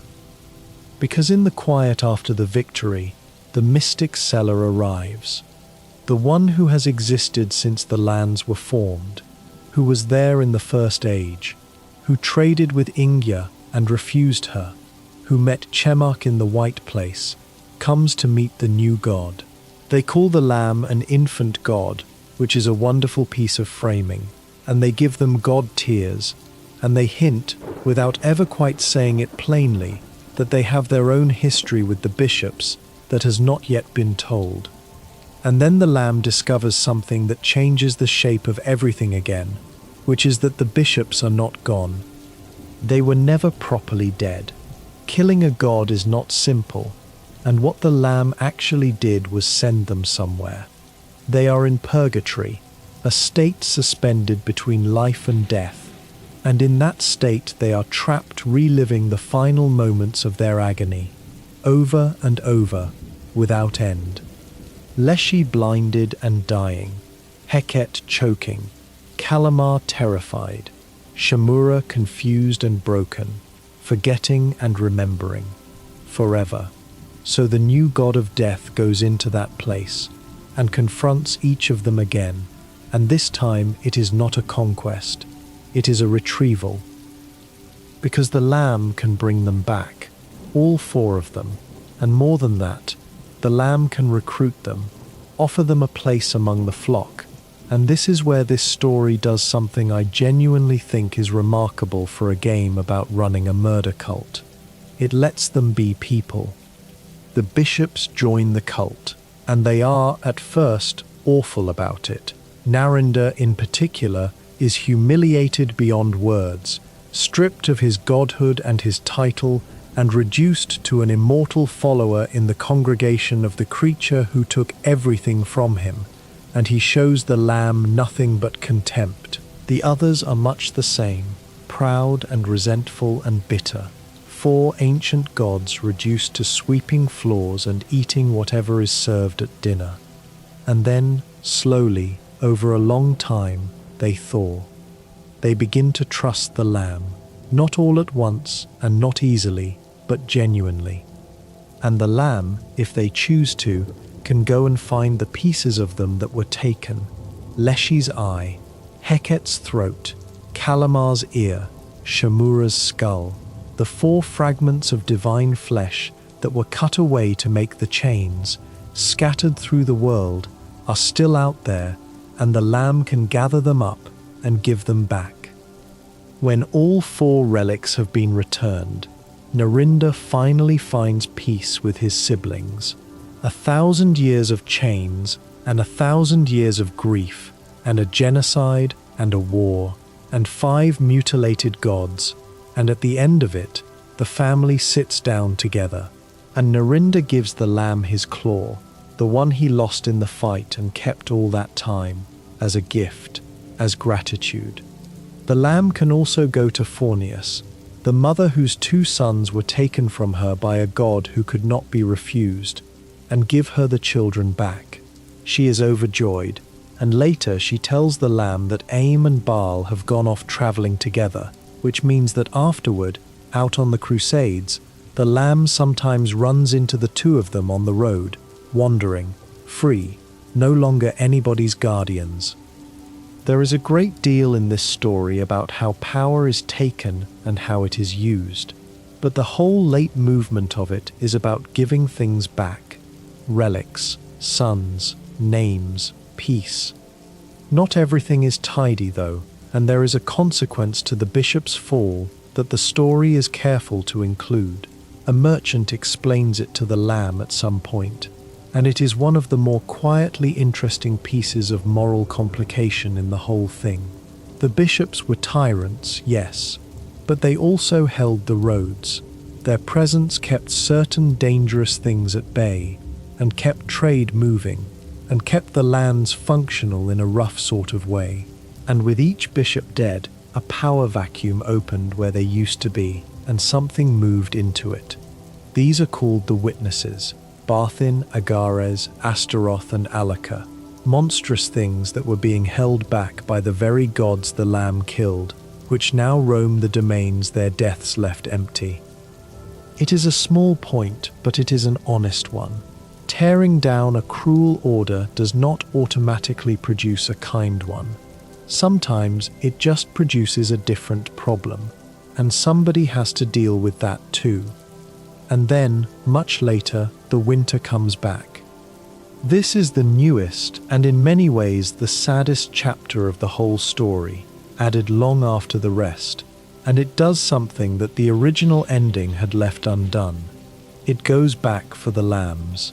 Because in the quiet after the victory, the mystic seller arrives. The one who has existed since the lands were formed, who was there in the first age, who traded with Ingya and refused her, who met Chemak in the White Place, comes to meet the new god. They call the lamb an infant god, which is a wonderful piece of framing, and they give them god tears, and they hint, without ever quite saying it plainly, that they have their own history with the bishops that has not yet been told. And then the lamb discovers something that changes the shape of everything again, which is that the bishops are not gone. They were never properly dead. Killing a god is not simple, and what the lamb actually did was send them somewhere. They are in purgatory, a state suspended between life and death, and in that state they are trapped reliving the final moments of their agony, over and over, without end. Leshy blinded and dying, Heket choking, Kallamar terrified, Shamura confused and broken, forgetting and remembering, forever. So the new god of death goes into that place and confronts each of them again, and this time it is not a conquest, it is a retrieval. because the lamb can bring them back, all four of them, and more than that, the lamb can recruit them, offer them a place among the flock. And this is where this story does something I genuinely think is remarkable for a game about running a murder cult. It lets them be people. The bishops join the cult, and they are, at first, awful about it. Narinder, in particular, is humiliated beyond words, stripped of his godhood and his title, and reduced to an immortal follower in the congregation of the creature who took everything from him, and he shows the lamb nothing but contempt. The others are much the same, proud and resentful and bitter. Four ancient gods reduced to sweeping floors and eating whatever is served at dinner. And then, slowly, over a long time, they thaw. They begin to trust the lamb, not all at once and not easily, but genuinely. And the lamb, if they choose to, can go and find the pieces of them that were taken: Leshy's eye, Heket's throat, Kallamar's ear, Shamura's skull, the four fragments of divine flesh that were cut away to make the chains, scattered through the world, are still out there, and the lamb can gather them up and give them back. When all four relics have been returned, Narinder finally finds peace with his siblings. 1,000 years of chains, and 1,000 years of grief, and a genocide, and a war, and 5 mutilated gods, and at the end of it, the family sits down together, and Narinder gives the lamb his claw, the one he lost in the fight and kept all that time, as a gift, as gratitude. The lamb can also go to Fornius, the mother whose 2 sons were taken from her by a god who could not be refused, and give her the children back. She is overjoyed, and later she tells the lamb that Aim and Baal have gone off traveling together, which means that afterward, out on the crusades, the lamb sometimes runs into the 2 of them on the road, wandering, free, no longer anybody's guardians. There is a great deal in this story about how power is taken and how it is used, but the whole late movement of it is about giving things back: relics, sons, names, peace. Not everything is tidy though, and there is a consequence to the bishop's fall that the story is careful to include. A merchant explains it to the lamb at some point, and it is one of the more quietly interesting pieces of moral complication in the whole thing. The bishops were tyrants, yes, but they also held the roads. Their presence kept certain dangerous things at bay, and kept trade moving, and kept the lands functional in a rough sort of way. And with each bishop dead, a power vacuum opened where they used to be, and something moved into it. These are called the witnesses: Barthin, Agares, Astaroth and Alaka, monstrous things that were being held back by the very gods the lamb killed, which now roam the domains their deaths left empty. It is a small point, but it is an honest one. Tearing down a cruel order does not automatically produce a kind one. Sometimes it just produces a different problem, and somebody has to deal with that too. And then, much later, the winter comes back. This is the newest and in many ways the saddest chapter of the whole story, added long after the rest, and it does something that the original ending had left undone. It goes back for the lambs.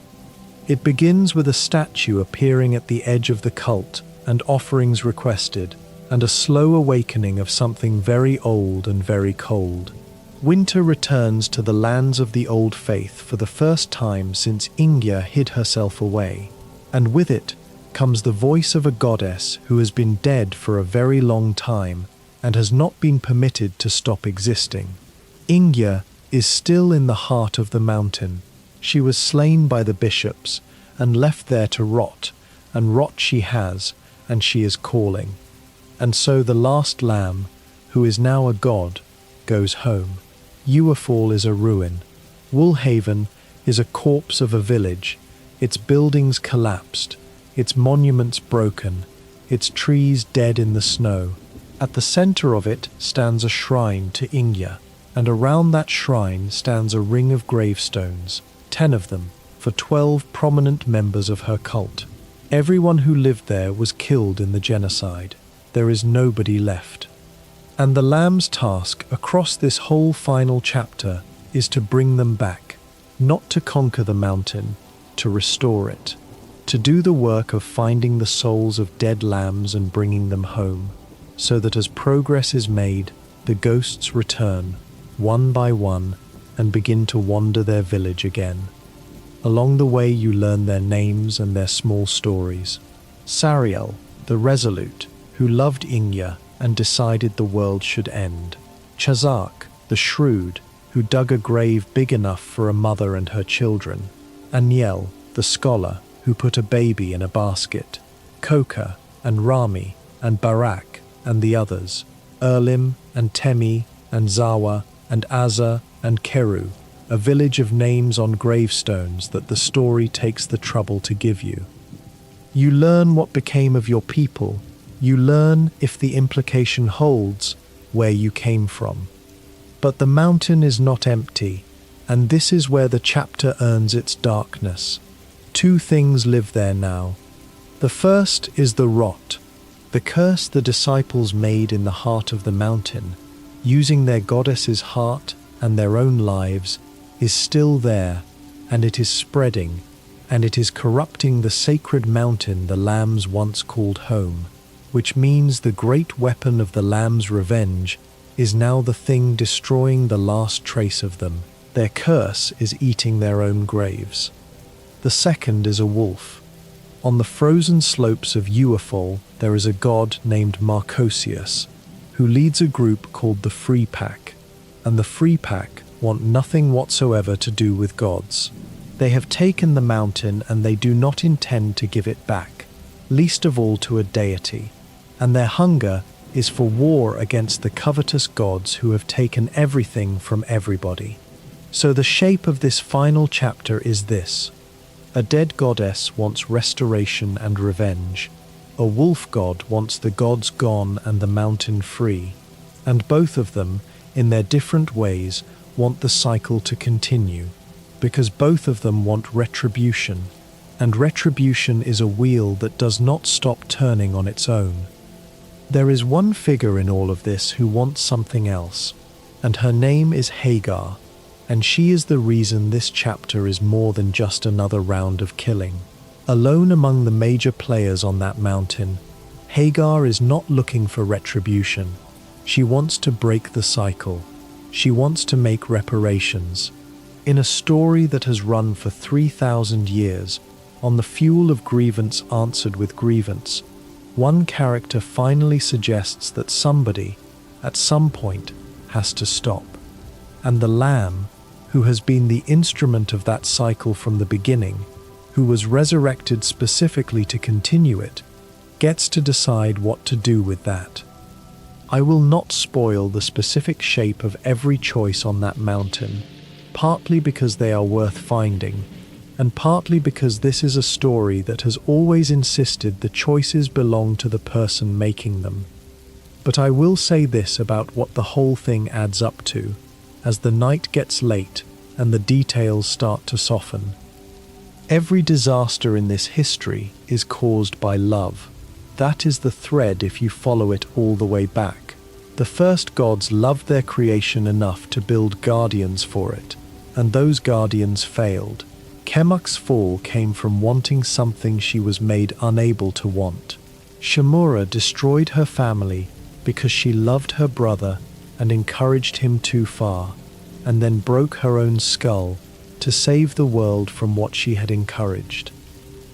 It begins with a statue appearing at the edge of the cult and offerings requested, and a slow awakening of something very old and very cold. Winter returns to the lands of the old faith for the first time since Ingia hid herself away, and with it comes the voice of a goddess who has been dead for a very long time and has not been permitted to stop existing. Ingia is still in the heart of the mountain. She was slain by the bishops and left there to rot, and rot she has, and she is calling. And so the last lamb, who is now a god, goes home. Uafall is a ruin. Woolhaven is a corpse of a village, its buildings collapsed, its monuments broken, its trees dead in the snow. At the center of it stands a shrine to Ingia, and around that shrine stands a ring of gravestones, 10 of them, for 12 prominent members of her cult. Everyone who lived there was killed in the genocide. There is nobody left. And the Lamb's task across this whole final chapter is to bring them back, not to conquer the mountain, to restore it, to do the work of finding the souls of dead lambs and bringing them home, so that as progress is made, the ghosts return, one by one, and begin to wander their village again. Along the way you learn their names and their small stories. Sariel, the resolute, who loved Inya and decided the world should end. Chazak, the shrewd, who dug a grave big enough for a mother and her children. Aniel, the scholar, who put a baby in a basket. Koka and Rami and Barak and the others. Erlim and Temi and Zawa and Azza and Keru, a village of names on gravestones that the story takes the trouble to give you. You learn what became of your people. You learn, if the implication holds, where you came from. But the mountain is not empty, and this is where the chapter earns its darkness. 2 things live there now. The first is the rot, the curse the disciples made in the heart of the mountain, using their goddess's heart and their own lives, is still there, and it is spreading, and it is corrupting the sacred mountain the lambs once called home, which means the great weapon of the lamb's revenge is now the thing destroying the last trace of them. Their curse is eating their own graves. The second is a wolf. On the frozen slopes of Uafol there is a god named Marcosius, who leads a group called the Free Pack, and the Free Pack want nothing whatsoever to do with gods. They have taken the mountain and they do not intend to give it back, least of all to a deity, and their hunger is for war against the covetous gods who have taken everything from everybody. So the shape of this final chapter is this. A dead goddess wants restoration and revenge. A wolf god wants the gods gone and the mountain free. And both of them, in their different ways, want the cycle to continue, because both of them want retribution, and retribution is a wheel that does not stop turning on its own. There is one figure in all of this who wants something else, and her name is Hagar, and she is the reason this chapter is more than just another round of killing. Alone among the major players on that mountain, Hagar is not looking for retribution. She wants to break the cycle. She wants to make reparations. In a story that has run for 3,000 years, on the fuel of grievance answered with grievance, one character finally suggests that somebody, at some point, has to stop. And the Lamb, who has been the instrument of that cycle from the beginning, who was resurrected specifically to continue it, gets to decide what to do with that. I will not spoil the specific shape of every choice on that mountain, partly because they are worth finding, and partly because this is a story that has always insisted the choices belong to the person making them. But I will say this about what the whole thing adds up to, as the night gets late and the details start to soften. Every disaster in this history is caused by love. That is the thread if you follow it all the way back. The first gods loved their creation enough to build guardians for it, and those guardians failed. Kemuk's fall came from wanting something she was made unable to want. Shamura destroyed her family because she loved her brother and encouraged him too far, and then broke her own skull to save the world from what she had encouraged.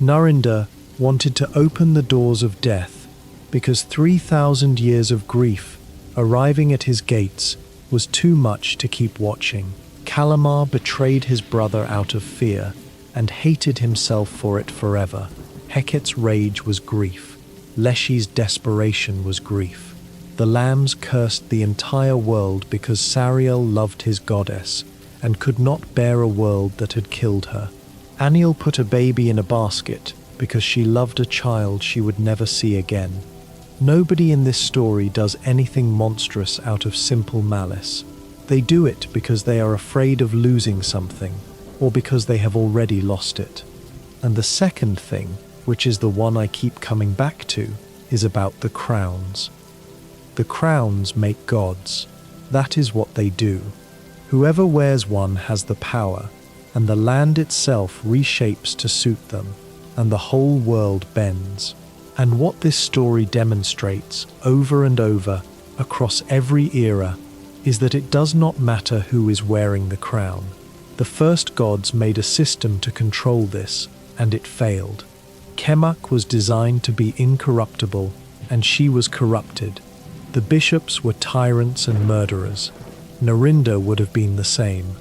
Narinder wanted to open the doors of death because 3,000 years of grief arriving at his gates was too much to keep watching. Kallamar betrayed his brother out of fear and hated himself for it forever. Heket's rage was grief. Leshy's desperation was grief. The lambs cursed the entire world because Sariel loved his goddess and could not bear a world that had killed her. Aniel put a baby in a basket because she loved a child she would never see again. Nobody in this story does anything monstrous out of simple malice. They do it because they are afraid of losing something, or because they have already lost it. And the second thing, which is the one I keep coming back to, is about the crowns. The crowns make gods. That is what they do. Whoever wears one has the power, and the land itself reshapes to suit them, and the whole world bends. And what this story demonstrates over and over across every era is that it does not matter who is wearing the crown. The first gods made a system to control this, and it failed. Kemak was designed to be incorruptible, and she was corrupted. The bishops were tyrants and murderers. Narinda would have been the same.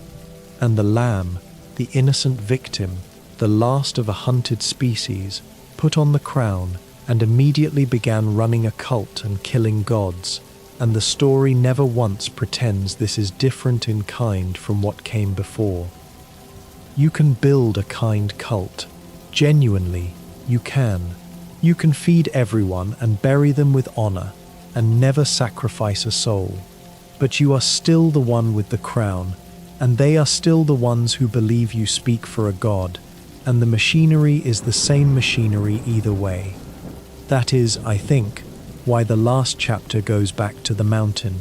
And the lamb, the innocent victim, the last of a hunted species, put on the crown and immediately began running a cult and killing gods. And the story never once pretends this is different in kind from what came before. You can build a kind cult. Genuinely, you can. You can feed everyone and bury them with honor, and never sacrifice a soul. But you are still the one with the crown, and they are still the ones who believe you speak for a god, and the machinery is the same machinery either way. That is, I think, why the last chapter goes back to the mountain,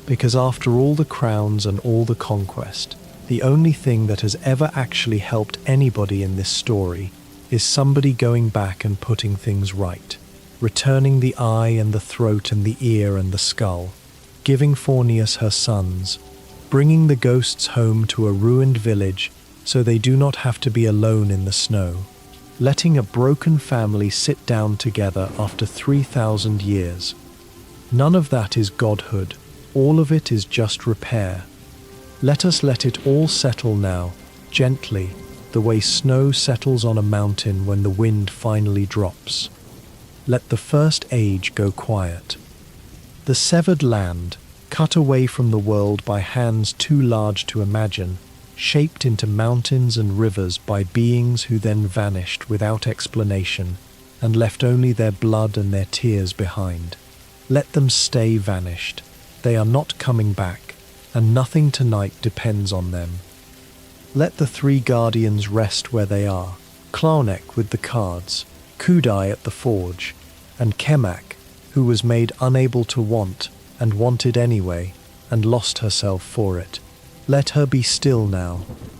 because after all the crowns and all the conquest, the only thing that has ever actually helped anybody in this story is somebody going back and putting things right, returning the eye and the throat and the ear and the skull, giving Fornius her sons, bringing the ghosts home to a ruined village so they do not have to be alone in the snow, letting a broken family sit down together after 3,000 years. None of that is godhood. All of it is just repair. Let us let it all settle now, gently, the way snow settles on a mountain when the wind finally drops. Let the first age go quiet. The severed land, cut away from the world by hands too large to imagine, shaped into mountains and rivers by beings who then vanished without explanation and left only their blood and their tears behind. Let them stay vanished. They are not coming back, and nothing tonight depends on them. Let the three guardians rest where they are, Klarnek with the cards, Kudai at the forge, and Kemak, who was made unable to want and wanted anyway, and lost herself for it. Let her be still now.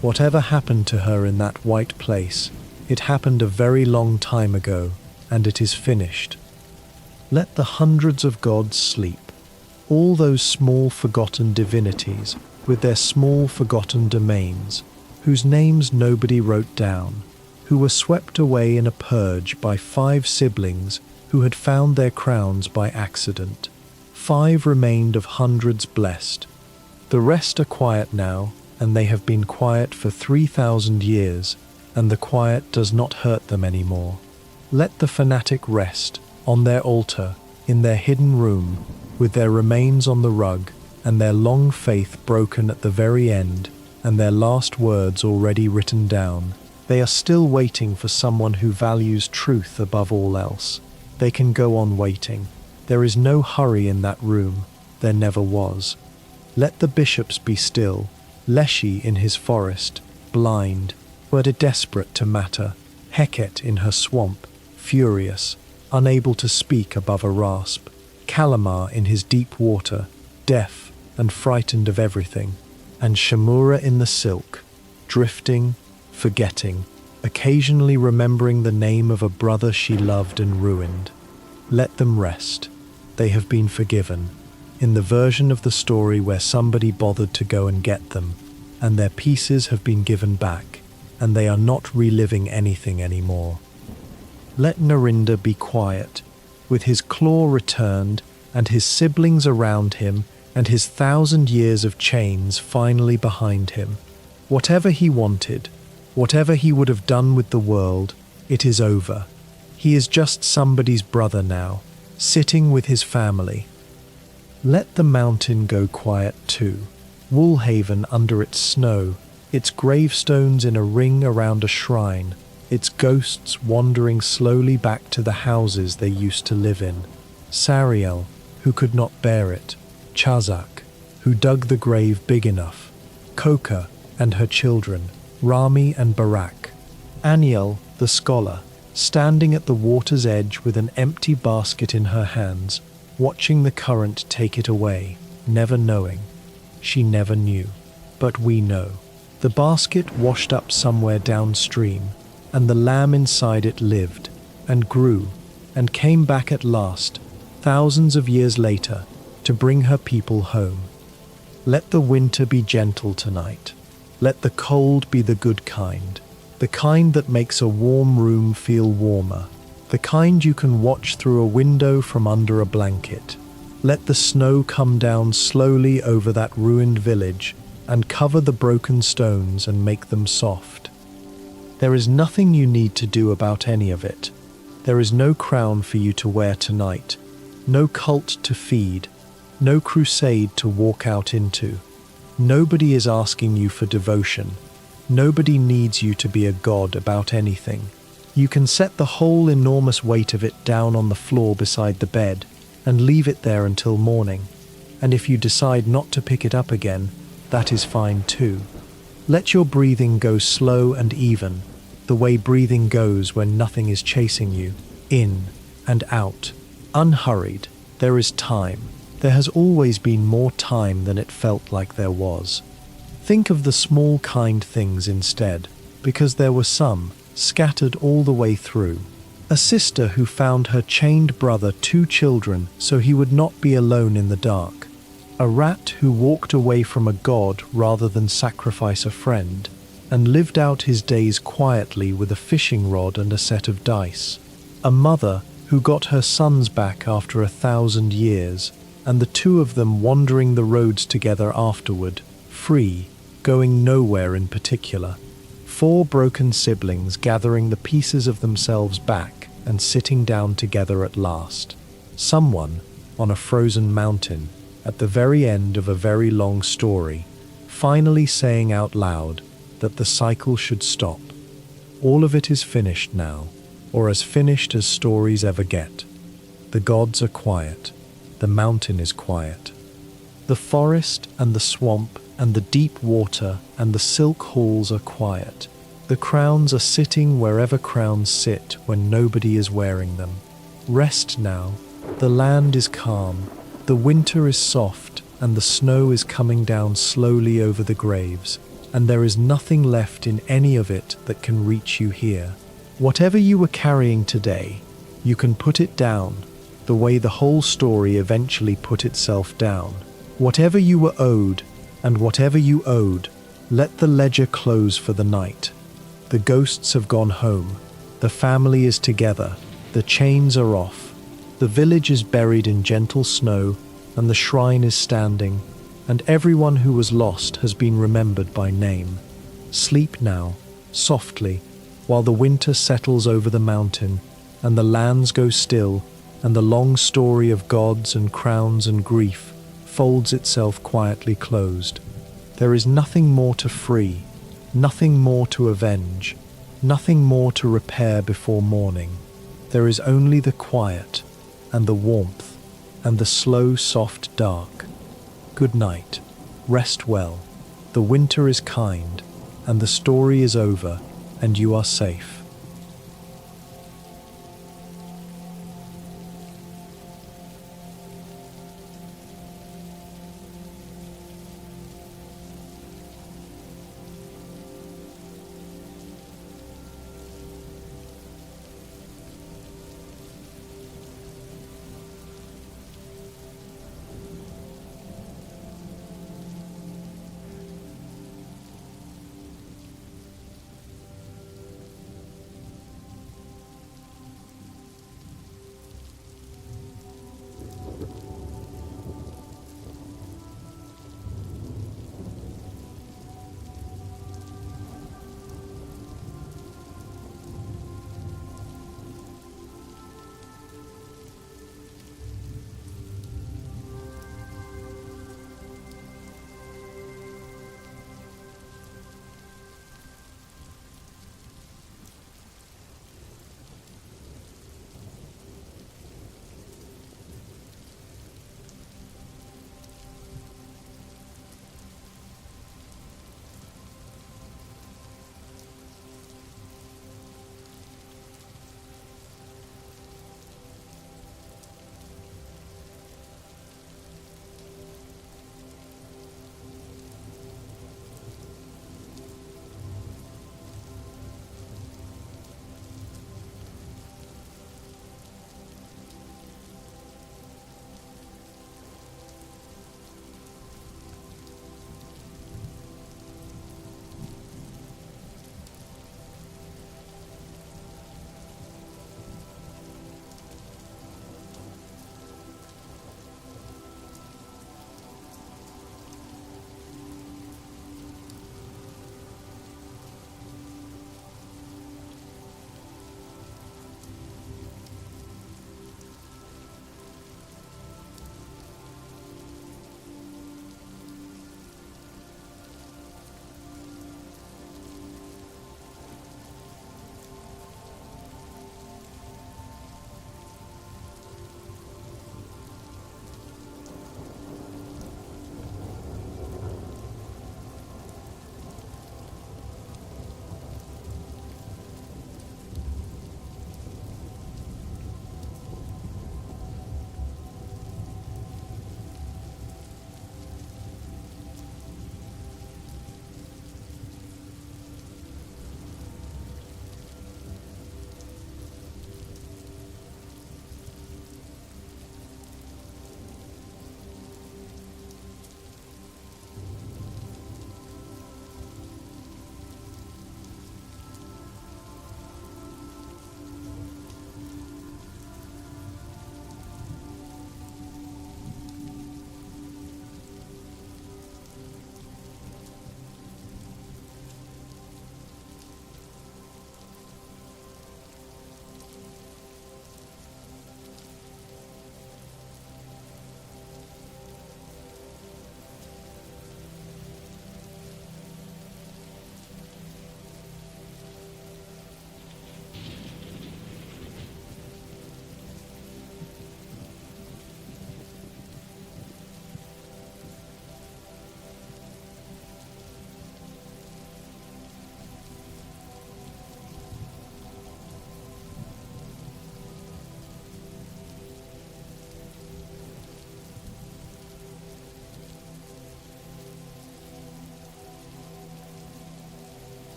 Whatever happened to her in that white place, it happened a very long time ago, and it is finished. Let the hundreds of gods sleep. All those small forgotten divinities, with their small forgotten domains, whose names nobody wrote down, who were swept away in a purge by 5 siblings who had found their crowns by accident. 5 remained of hundreds blessed. The rest are quiet now, and they have been quiet for 3,000 years, and the quiet does not hurt them anymore. Let the fanatic rest, on their altar, in their hidden room, with their remains on the rug, and their long faith broken at the very end, and their last words already written down. They are still waiting for someone who values truth above all else. They can go on waiting. There is no hurry in that room. There never was. Let the bishops be still, Leshy in his forest, blind, but desperate to matter, Heket in her swamp, furious, unable to speak above a rasp, Kallamar in his deep water, deaf and frightened of everything, and Shamura in the silk, drifting, forgetting, occasionally remembering the name of a brother she loved and ruined. Let them rest. They have been forgiven. In the version of the story where somebody bothered to go and get them, and their pieces have been given back, and they are not reliving anything anymore. Let Narinda be quiet, with his claw returned, and his siblings around him, and his 1,000 years of chains finally behind him. Whatever he wanted, whatever he would have done with the world, it is over. He is just somebody's brother now, sitting with his family. Let the mountain go quiet too, Woolhaven under its snow, its gravestones in a ring around a shrine, its ghosts wandering slowly back to the houses they used to live in. Sariel, who could not bear it, Chazak, who dug the grave big enough, Koka and her children, Rami and Barak, Aniel, the scholar, standing at the water's edge with an empty basket in her hands, watching the current take it away, never knowing. She never knew. But we know. The basket washed up somewhere downstream, and the lamb inside it lived, and grew, and came back at last, thousands of years later, to bring her people home. Let the winter be gentle tonight. Let the cold be the good kind, the kind that makes a warm room feel warmer, the kind you can watch through a window from under a blanket. Let the snow come down slowly over that ruined village and cover the broken stones and make them soft. There is nothing you need to do about any of it. There is no crown for you to wear tonight, no cult to feed, no crusade to walk out into. Nobody is asking you for devotion. Nobody needs you to be a god about anything. You can set the whole enormous weight of it down on the floor beside the bed and leave it there until morning. And if you decide not to pick it up again, that is fine too. Let your breathing go slow and even, the way breathing goes when nothing is chasing you, in and out, unhurried. There is time. There has always been more time than it felt like there was. Think of the small kind things instead, because there were some, scattered all the way through. A sister who found her chained brother 2 children so he would not be alone in the dark. A rat who walked away from a god rather than sacrifice a friend, and lived out his days quietly with a fishing rod and a set of dice. A mother who got her sons back after 1,000 years, and the 2 of them wandering the roads together afterward, free, going nowhere in particular. 4 broken siblings gathering the pieces of themselves back and sitting down together at last. Someone, on a frozen mountain, at the very end of a very long story, finally saying out loud that the cycle should stop. All of it is finished now, or as finished as stories ever get. The gods are quiet. The mountain is quiet. The forest and the swamp and the deep water and the silk halls are quiet. The crowns are sitting wherever crowns sit when nobody is wearing them. Rest now. The land is calm. The winter is soft and the snow is coming down slowly over the graves, and there is nothing left in any of it that can reach you here. Whatever you were carrying today, you can put it down, the way the whole story eventually put itself down. Whatever you were owed, and whatever you owed, let the ledger close for the night. The ghosts have gone home. The family is together. The chains are off. The village is buried in gentle snow, and the shrine is standing, and everyone who was lost has been remembered by name. Sleep now, softly, while the winter settles over the mountain, and the lands go still, and the long story of gods and crowns and grief folds itself quietly closed. There is nothing more to free, nothing more to avenge, nothing more to repair before morning. There is only the quiet, and the warmth, and the slow, soft dark. Good night. Rest well. The winter is kind, and the story is over, and you are safe.